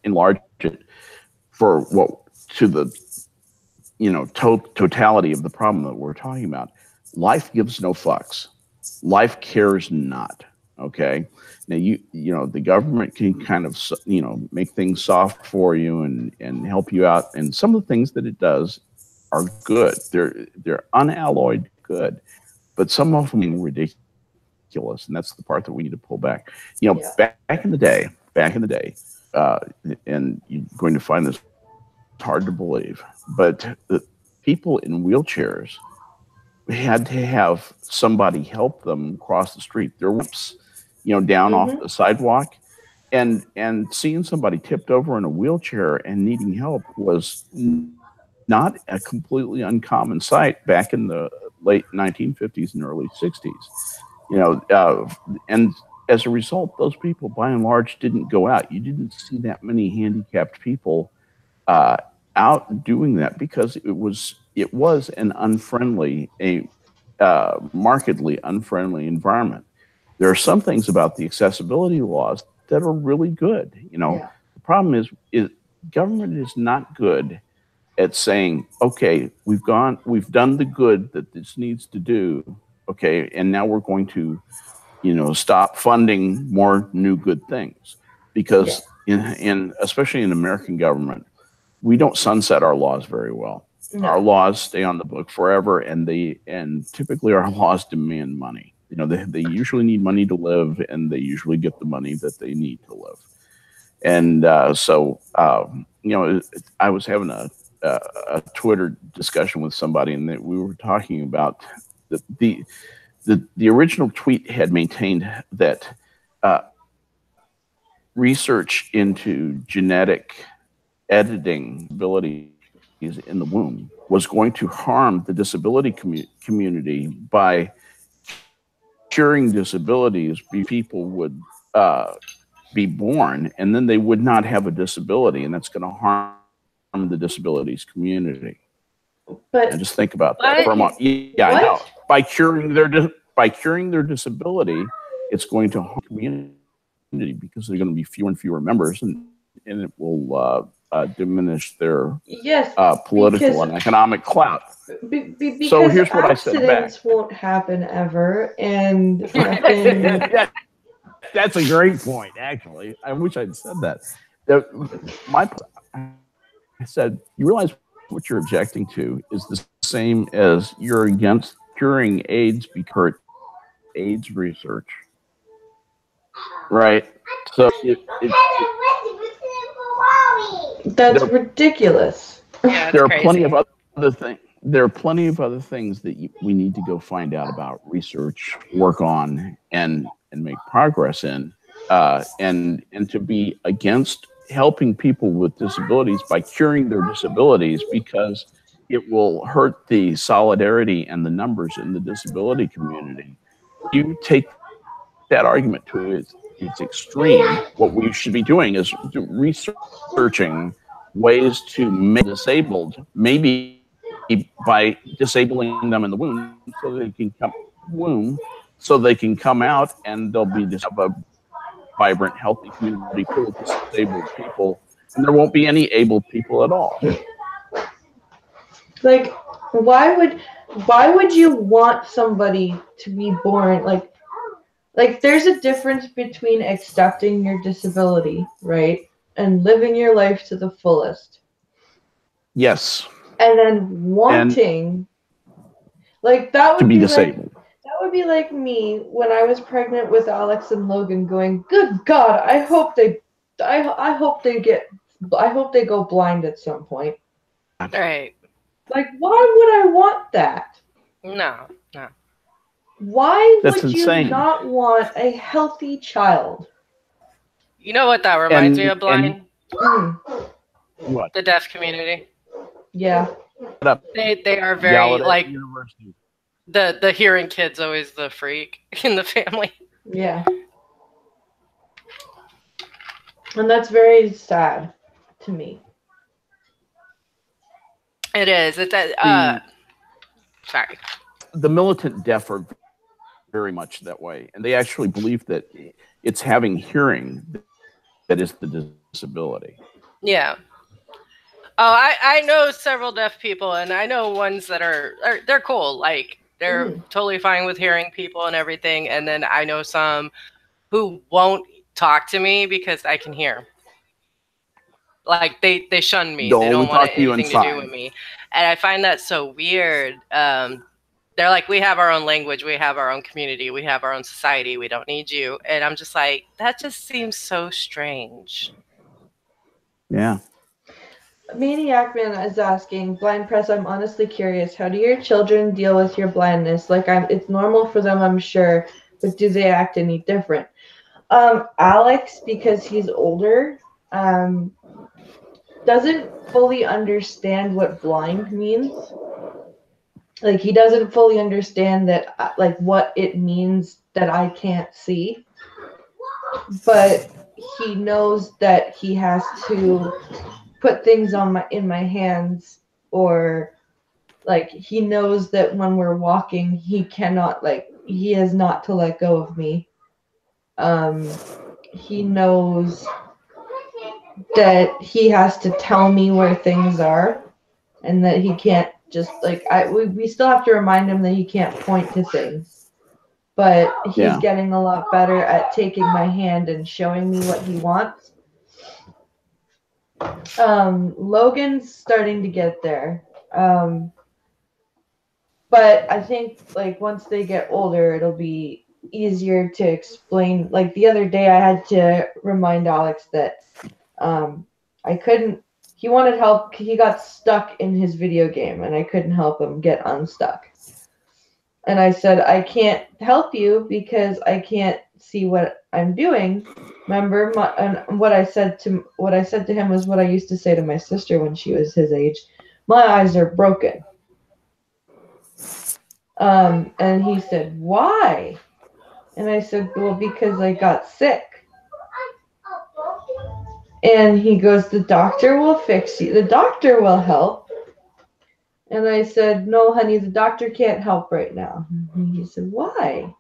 enlarge it for to the totality of the problem that we're talking about. Life gives no fucks. Life cares not. Okay. Now the government can kind of make things soft for you and help you out, and some of the things that it does are good. They're unalloyed good, but some of them are ridiculous, and that's the part that we need to pull back. You know, Yeah. back in the day, and you're going to find this hard to believe, but the people in wheelchairs had to have somebody help them cross the street. There were ramps, down off the sidewalk, and seeing somebody tipped over in a wheelchair and needing help was not a completely uncommon sight back in the late 1950s and early 60s. And as a result, those people, by and large, didn't go out. You didn't see that many handicapped people out doing that because it was an unfriendly, markedly unfriendly environment. There are some things about the accessibility laws that are really good. The problem is government is not good at saying, okay, we've done the good that this needs to do, okay, and now we're going to, stop funding more new good things, because in especially in American government, we don't sunset our laws very well. No. Our laws stay on the book forever, and typically our laws demand money. They usually need money to live, and they usually get the money that they need to live. And so I was having a Twitter discussion with somebody, and we were talking about the original tweet had maintained that research into genetic editing abilities in the womb was going to harm the disability community by curing disabilities. People would be born, and then they would not have a disability, and that's going to harm the disabilities community. But and just think about that for a moment. Yeah, I know. By curing their disability, it's going to harm the community because there are going to be fewer and fewer members, and it will diminish their political and economic clout. Because so here's what I said back. Accidents won't happen ever, and that's a great point. Actually, I wish I'd said that. I said, you realize what you're objecting to is the same as you're against curing AIDS because AIDS research, right? So that's ridiculous. Yeah, there are crazy. plenty of other things. There are plenty of other things that we need to go find out about, research, work on, and make progress in, and to be against helping people with disabilities by curing their disabilities, because it will hurt the solidarity and the numbers in the disability community. You take that argument to its extreme. What we should be doing is researching ways to make disabled, maybe by disabling them in the womb, so they can come out, and they'll be have a vibrant, healthy community full of disabled people, and there won't be any able people at all. Like, why would you want somebody to be born like there's a difference between accepting your disability, right, and living your life to the fullest. Yes. And then wanting, like, that would to be disabled. That would be like me when I was pregnant with Alex and Logan, going, "Good God, I hope they go blind at some point." Right. Like, why would I want that? No. Why That's would insane. you not want a healthy child? You know what that reminds me of, Blind? What? The deaf community. Yeah. They are very like university. The hearing kid's always the freak in the family. Yeah. And that's very sad to me. It is. It's sorry. The militant deaf are very much that way, and they actually believe that it's having hearing that is the disability. Yeah. Oh, I know several deaf people, and I know ones that they're cool. Like, they're totally fine with hearing people and everything. And then I know some who won't talk to me because I can hear. Like, they shun me. They don't want anything to do with me. And I find that so weird. they're like, we have our own language, we have our own community, we have our own society, we don't need you. And I'm just like, that just seems so strange. Yeah. Maniac Man is asking, Blind Press, I'm honestly curious, how do your children deal with your blindness? Like, it's normal for them, I'm sure, but do they act any different? Alex, because he's older, doesn't fully understand what blind means. Like, he doesn't fully understand that, like, what it means that I can't see. But he knows that he has to put things in my hands, or like he knows that when we're walking, he is not to let go of me. He knows that he has to tell me where things are, and that he can't just we still have to remind him that he can't point to things, but he's getting a lot better at taking my hand and showing me what he wants. Logan's starting to get there, but I think like once they get older, it'll be easier to explain. Like the other day, I had to remind Alex that I couldn't. He wanted help. He got stuck in his video game, and I couldn't help him get unstuck. And I said, I can't help you because I can't see what I'm doing. Remember, and what I said to him was what I used to say to my sister when she was his age. My eyes are broken. And he said, why? And I said, well, because I got sick. And he goes, the doctor will fix you. The doctor will help. And I said, no, honey, the doctor can't help right now. And he said, why?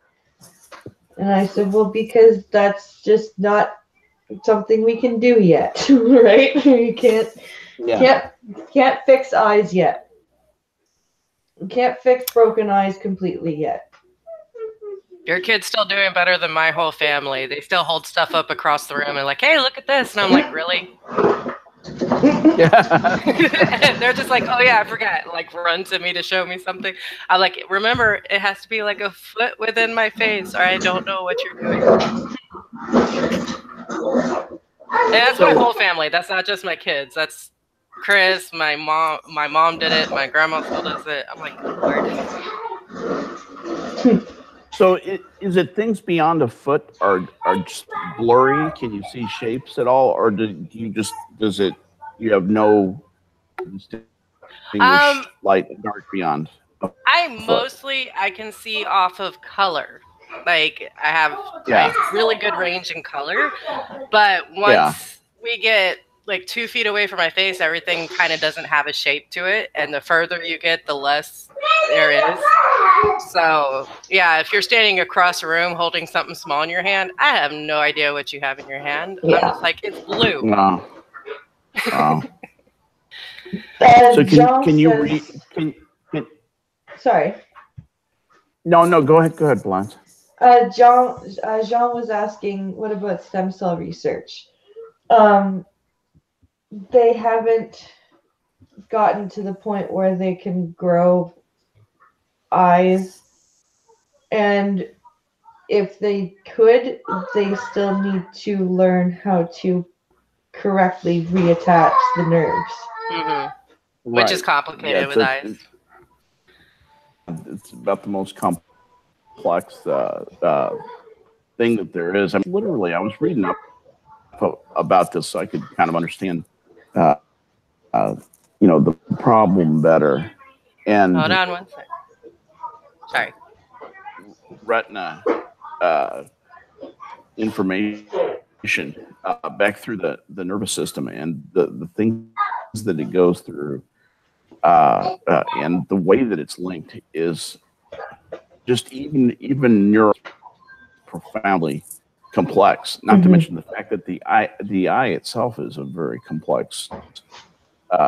And I said, well, because that's just not something we can do yet, right? You can't fix eyes yet. You can't fix broken eyes completely yet. Your kid's still doing better than my whole family. They still hold stuff up across the room and like, hey, look at this. And I'm like, really? And they're just like, oh yeah, I forgot. Like, run to me to show me something. I'm like, remember, it has to be like a foot within my face, or I don't know what you're doing. And that's my whole family. That's not just my kids. That's Chris, my mom. My mom did it. My grandma still does it. I'm like, Lord. So is it things beyond a foot are just blurry? Can you see shapes at all, or you have no distinguished light and dark beyond? I can see off of color. Like I have really good range in color, but once we get like 2 feet away from my face, everything kind of doesn't have a shape to it, and the further you get, the less there is. So yeah, if you're standing across a room holding something small in your hand, I have no idea what you have in your hand. I'm just like, it's blue. No. Wow. So can you read? Sorry. No. Go ahead, Blanche. Jean was asking, what about stem cell research? They haven't gotten to the point where they can grow eyes, and if they could, they still need to learn how to correctly reattach the nerves. Mm-hmm. Which is complicated with eyes. It's about the most complex thing that there is. I mean, literally, I was reading up about this so I could kind of understand, the problem better. And hold on one second. Sorry. Retina information back through the nervous system and the things that it goes through, and the way that it's linked is just even neuro profoundly complex. Not to mention the fact that the eye itself is a very complex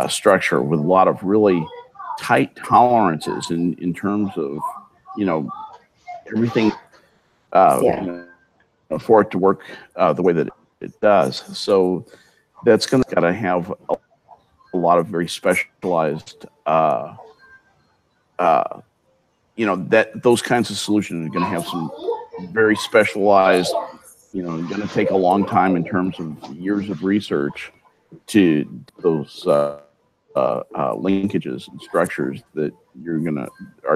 structure with a lot of really tight tolerances in terms of everything for it to work the way that it does. So that's got to have a lot of very specialized that those kinds of solutions are going to have some very specialized, going to take a long time in terms of years of research to those linkages and structures that are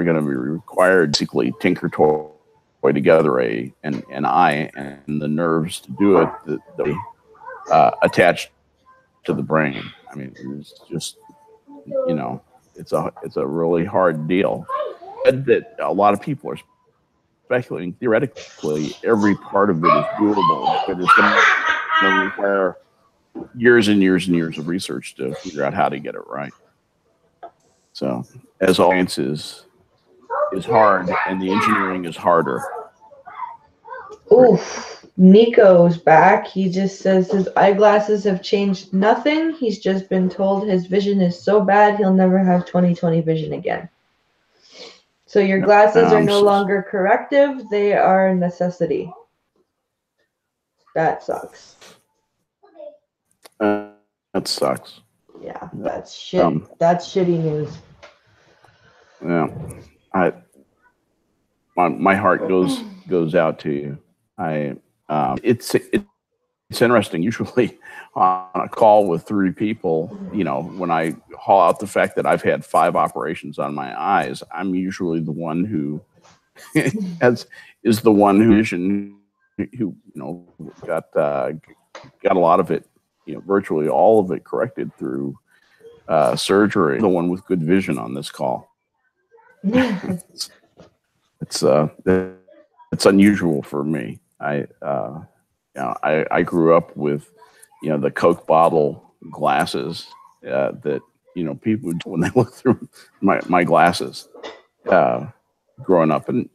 gonna be required. Basically, tinker toy together an eye and the nerves to do it that attached to the brain. I mean, it's just it's a really hard deal. That a lot of people are speculating. Theoretically, every part of it is doable, but it's going to require years and years and years of research to figure out how to get it right. So, as all science is hard, and the engineering is harder. Oof. Nico's back. He just says his eyeglasses have changed nothing. He's just been told his vision is so bad he'll never have 20/20 vision again. So your glasses are no longer corrective. They are a necessity. That sucks. That sucks. Yeah, that's shit. That's shitty news. Yeah, my heart goes out to you. It's interesting. Usually on a call with 3 people, when I haul out the fact that I've had 5 operations on my eyes, I'm usually the one who is the one who got a lot of it, virtually all of it corrected through surgery. The one with good vision on this call. It's unusual for me. I grew up with, the Coke bottle glasses that people when they look through my glasses growing up, and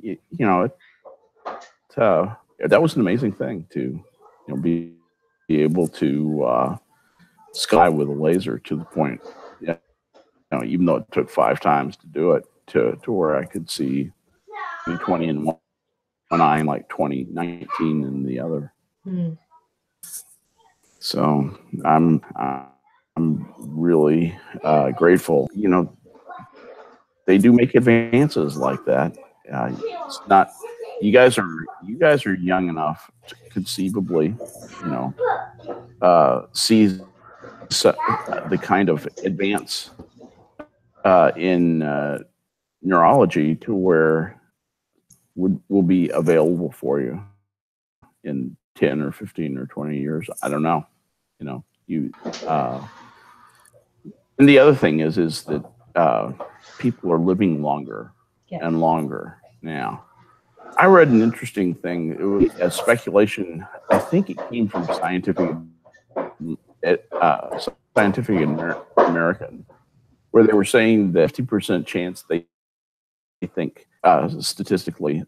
that was an amazing thing to be able to sky with a laser to the point, even though it took 5 times to do it, to where I could see 20 in one eye and like 20/19 in the other. So I'm really grateful. They do make advances like that. It's not. You guys are young enough to conceivably, see the kind of advance in neurology to where will be available for you in 10 or 15 or 20 years. I don't know. And the other thing is that people are living longer and longer now. I read an interesting thing. It was a speculation. I think it came from Scientific American, where they were saying that 50% chance they think statistically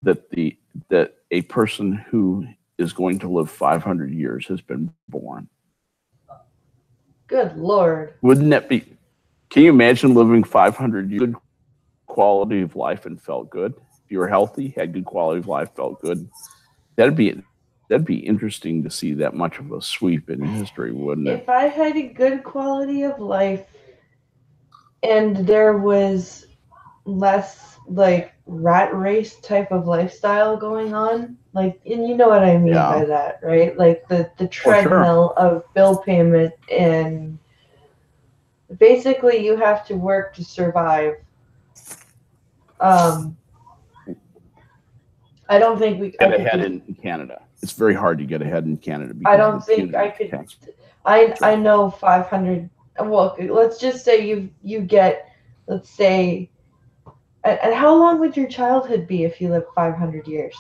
that a person who is going to live 500 years has been born. Good Lord. Wouldn't that be? Can you imagine living 500 years? Good quality of life and felt good. If you were healthy, had good quality of life, felt good. That'd be interesting to see that much of a sweep in history, wouldn't it? If I had a good quality of life and there was less like rat race type of lifestyle going on, like, and you know what I mean by that, right? Like the treadmill of bill payment, and basically you have to work to survive. I don't think we get ahead in Canada. It's very hard to get ahead in Canada. I don't think I could. I know 500. Well, let's just say you get, let's say, and how long would your childhood be if you lived 500 years?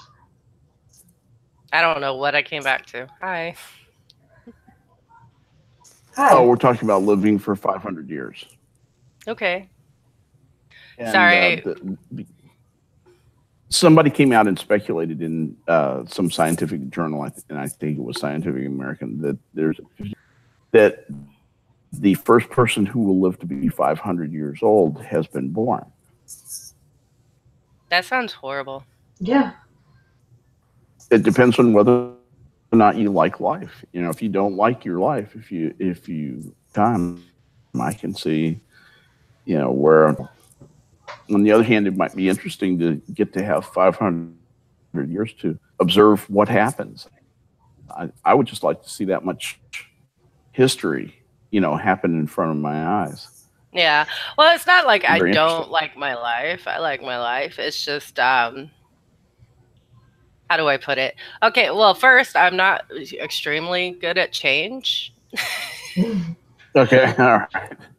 I don't know what I came back to. Hi. Oh, we're talking about living for 500 years. Okay. And, sorry. Somebody came out and speculated in some scientific journal, and I think it was Scientific American, that the first person who will live to be 500 years old has been born. That sounds horrible. Yeah. It depends on whether or not you like life. If you don't like your life, if you time, I can see, where On the other hand, it might be interesting to get to have 500 years to observe what happens. I would just like to see that much history, happen in front of my eyes. Yeah. Well, it's not like I Very don't interesting. like my life. I like my life. It's just how do I put it? Okay, well, first, I'm not extremely good at change. Okay, all right.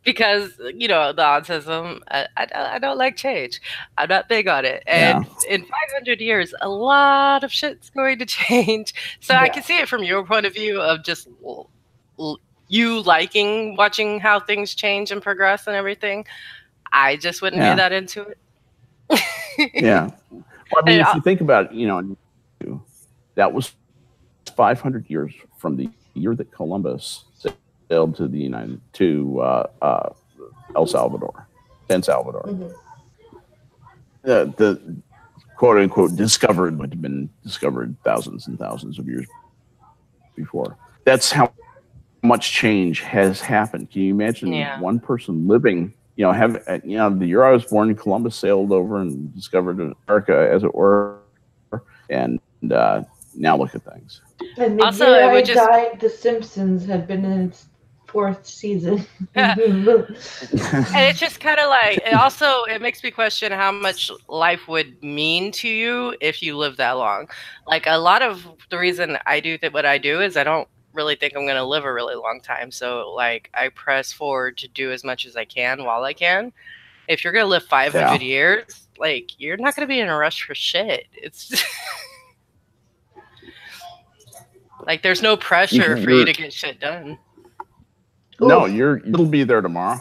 Because the autism, I don't like change. I'm not big on it, Yeah, and in 500 years, a lot of shit's going to change. So I can Yeah. see it from your point of view of just you liking watching how things change and progress and everything. I just wouldn't be yeah, that into it. yeah. Well, I mean, And, if you think about it, that was 500 years from the year that Columbus sailed to the El Salvador, San Salvador. Mhm. The quote unquote discovered would have been discovered thousands and thousands of years before. That's how much change has happened. Can you imagine yeah. one person living? The year I was born, Columbus sailed over and discovered America, as it were, and now look at things. And the Also, year it I would just died, The Simpsons had been in its 4th season. and it's just kind of like it makes me question how much life would mean to you if you live that long. Like a lot of the reason I do what I do is I don't really think I'm going to live a really long time. So like I press forward to do as much as I can while I can. If you're going to live 500 Yeah. years, like you're not going to be in a rush for shit. It's just, like there's no pressure for you to get shit done. No, Oof. you'll be there tomorrow.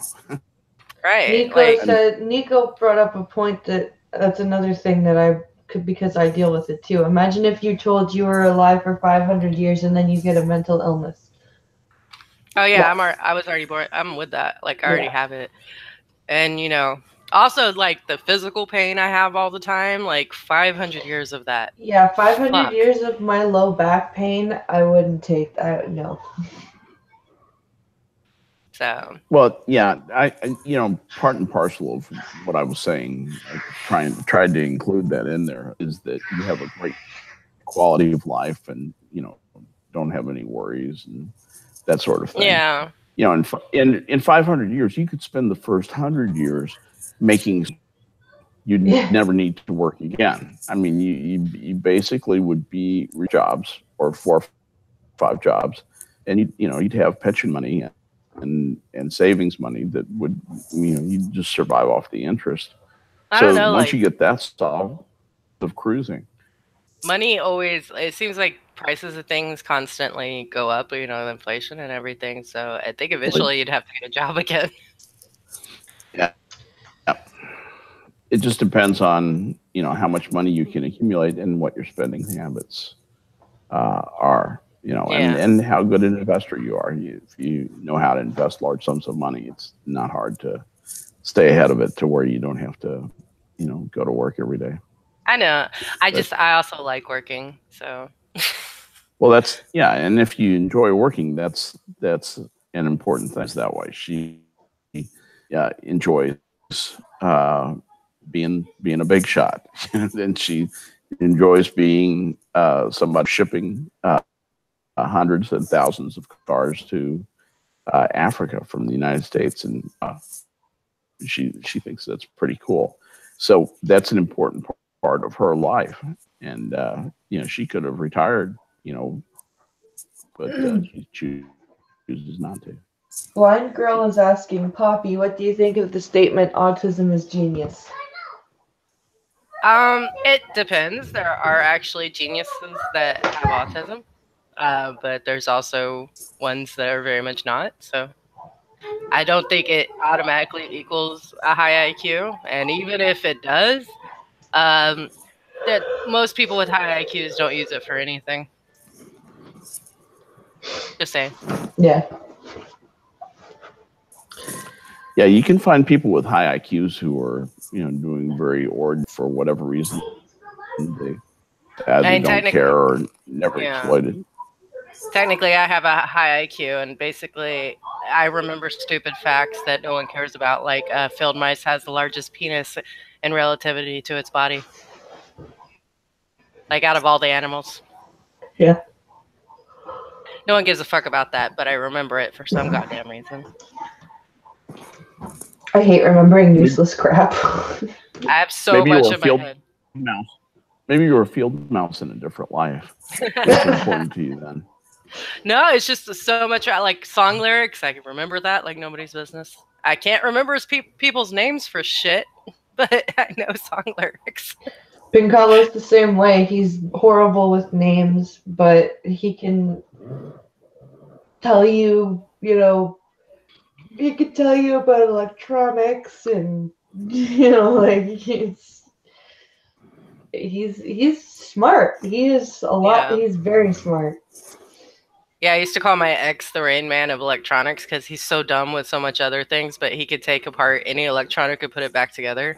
Right. Like Nico brought up a point that's another thing that I could, because I deal with it too. Imagine if you told you were alive for 500 years and then you get a mental illness. oh yeah, Yeah. I was already born. I'm with that. Like I already Yeah. have it. And also like the physical pain I have all the time, like 500 years of that. Yeah, 500 Fuck. years of my low back pain, I wouldn't take that. No. So Well, yeah, I part and parcel of what I was saying, I tried to include that in there, is that you have a great quality of life, and don't have any worries and that sort of thing. yeah. In 500 years, you could spend the first 100 years making. You'd Yeah. never need to work again. I mean, you basically would be jobs, or 4 or 5 jobs, and you'd have pension money and savings money that would you'd just survive off the interest. I don't So know, once like you get that solved, of cruising. money always, it seems like prices of things constantly go up, inflation and everything. So I think eventually you'd have to get a job again. Yeah, it just depends on how much money you can accumulate and what your spending habits are. Yeah. And how good an investor you are. If you know how to invest large sums of money, it's not hard to stay ahead of it to where you don't have to, go to work every day. I know. I also like working. So Well, and if you enjoy working, that's an important thing. That way, she enjoys being a big shot, and she enjoys being somebody shipping hundreds and thousands of cars to Africa from the United States, and she thinks that's pretty cool. So that's an important part of her life, and she could have retired, but she chooses not to. Blind Girl is asking, Poppy, what do you think of the statement, autism is genius? it depends. There are actually geniuses that have autism, but there's also ones that are very much not. So I don't think it automatically equals a high IQ, and even if it does, that most people with high IQs don't use it for anything. Just saying. Yeah. Yeah, you can find people with high IQs who are, doing very ordinary for whatever reason. They don't care or never exploited. Technically, I have a high IQ, and basically, I remember stupid facts that no one cares about, like field mice has the largest penis in relativity to its body. Like out of all the animals. Yeah. No one gives a fuck about that, but I remember it for some goddamn reason. I hate remembering useless crap. I have so Maybe you much were a in my field head. mouse. Maybe you were a field mouse in a different life. It's important to you then. No, it's just so much like song lyrics. I can remember that like nobody's business. I can't remember people's names for shit, but I know song lyrics. Pincalo's the same way. He's horrible with names, but he can tell you, he could tell you about electronics and, like he's smart. He is a lot. Yeah. He's very smart. Yeah, I used to call my ex the Rain Man of electronics because he's so dumb with so much other things, but he could take apart any electronic and put it back together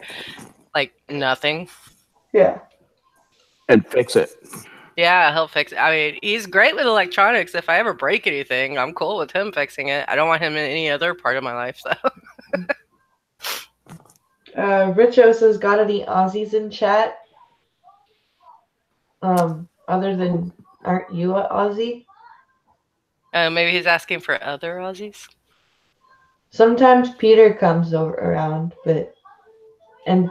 like nothing. Yeah. And fix it. Yeah, he'll fix it. I mean, he's great with electronics. If I ever break anything, I'm cool with him fixing it. I don't want him in any other part of my life, so. Richo says, got any Aussies in chat? Other than, aren't you an Aussie? Maybe he's asking for other Aussies. Sometimes Peter comes around, and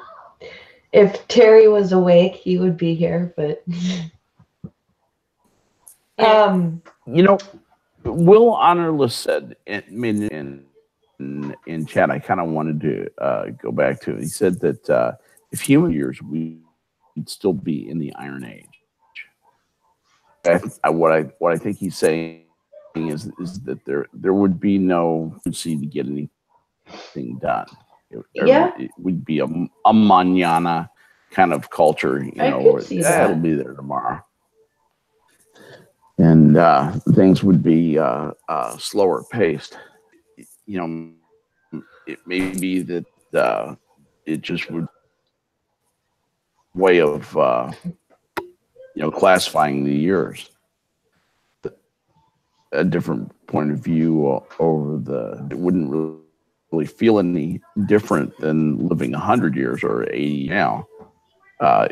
if Terry was awake, he would be here, but Will Honorless said in chat, I kind of wanted to go back to it. He said that if human years, we'd still be in the Iron Age. What I think he's saying is that there would be no urgency to get anything done. It would be a mañana kind of culture, where it'll be there tomorrow. And things would be slower paced. It may be that it just would way of classifying the years. A different point of view it wouldn't really feel any different than living 100 years or 80 now.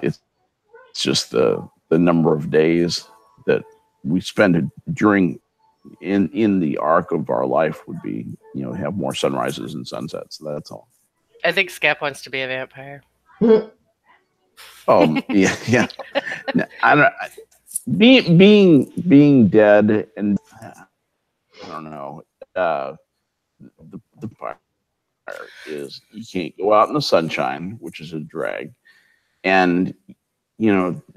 It's just the number of days that we spend during in the arc of our life would be, have more sunrises and sunsets. That's all. I think Scap wants to be a vampire. Oh yeah. I don't. Being dead and I don't know. The part is you can't go out in the sunshine, which is a drag, and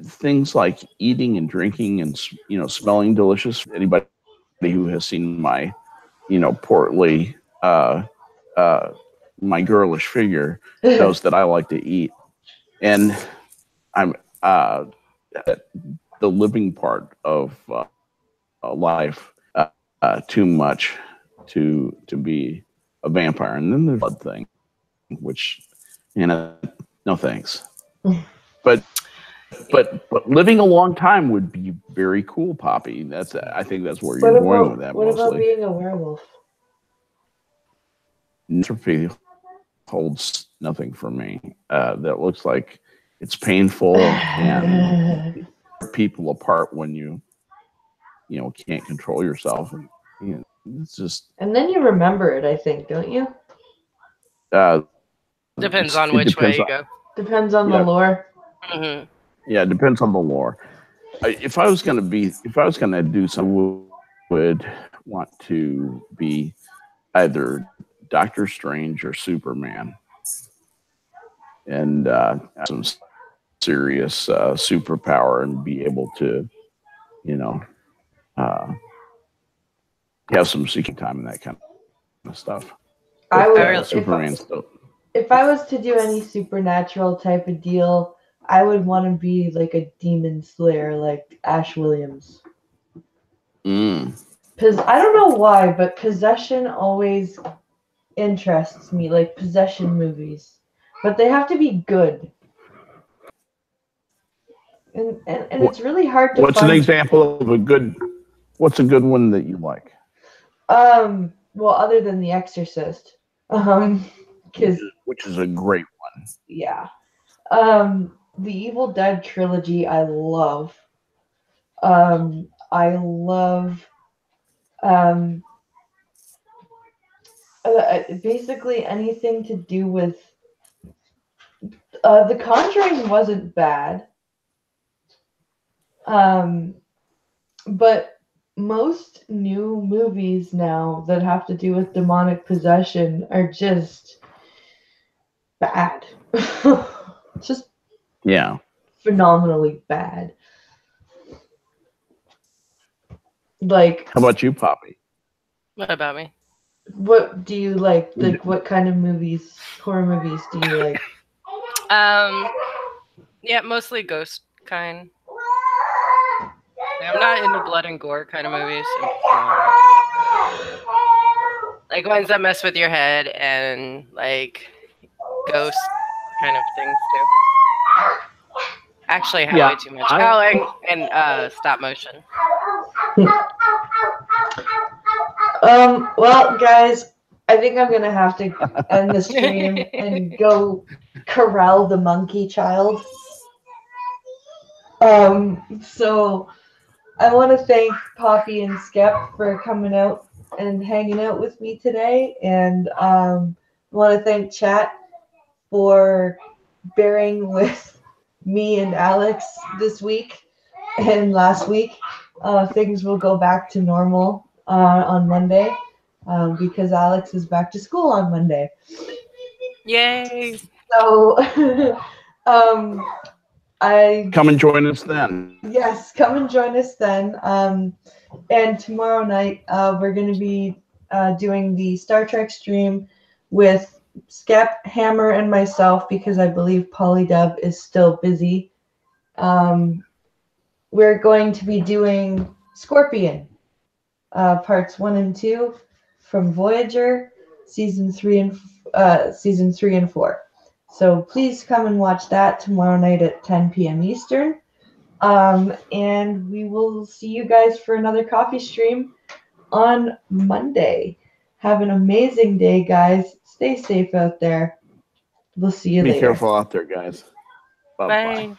things like eating and drinking and smelling delicious. Anybody who has seen my portly my girlish figure knows that I like to eat, and I'm the living part of life too much to be a vampire. And then the blood thing, which no thanks. But living a long time would be very cool, Poppy. I think that's where you're going with that. What about being a werewolf? Entropy holds nothing for me. That looks like it's painful and people apart when you can't control yourself. And, it's just. And then you remember it, I think, don't you? Depends on which way you go. Depends on the lore. Mm-hmm. Yeah, it depends on the lore. If I was gonna do something, I would want to be either Doctor Strange or Superman, and some serious superpower, and be able to, have some seeking time and that kind of stuff. I would. Superman stuff. If I was to do any supernatural type of deal, I would want to be like a demon slayer, like Ash Williams. Because I don't know why, but possession always interests me, like possession movies. But they have to be good. And it's really hard to What's an example of a good? What's a good one that you like? Well, other than The Exorcist, which is a great one. Yeah. The Evil Dead trilogy, I love. I love basically anything to do with. The Conjuring wasn't bad. But most new movies now that have to do with demonic possession are just bad. Just phenomenally bad. Like, how about you, Poppy? What about me? What do you like? Like, what kind of movies, horror movies, do you like? Yeah, mostly ghost kind. I'm not into blood and gore kind of movies. Like ones that mess with your head and like ghost kind of things too. Actually, I have way too much. And stop motion. Well, guys, I think I'm gonna have to end the stream and go corral the monkey child. So I want to thank Poppy and Skep for coming out and hanging out with me today, and I want to thank chat for bearing with me and Alex this week and last week. Things will go back to normal on Monday because Alex is back to school on Monday. Yay! So I come and join us then. Yes, come and join us then. And tomorrow night we're going to be doing the Star Trek stream with Skep, Hammer, and myself because I believe Polydub is still busy. We're going to be doing Scorpion, parts 1 and 2 from Voyager, season 3 and 4. So please come and watch that tomorrow night at 10 p.m. Eastern. And we will see you guys for another coffee stream on Monday. Have an amazing day, guys. Stay safe out there. We'll see you later. Be careful out there, guys. Bye-bye. Bye.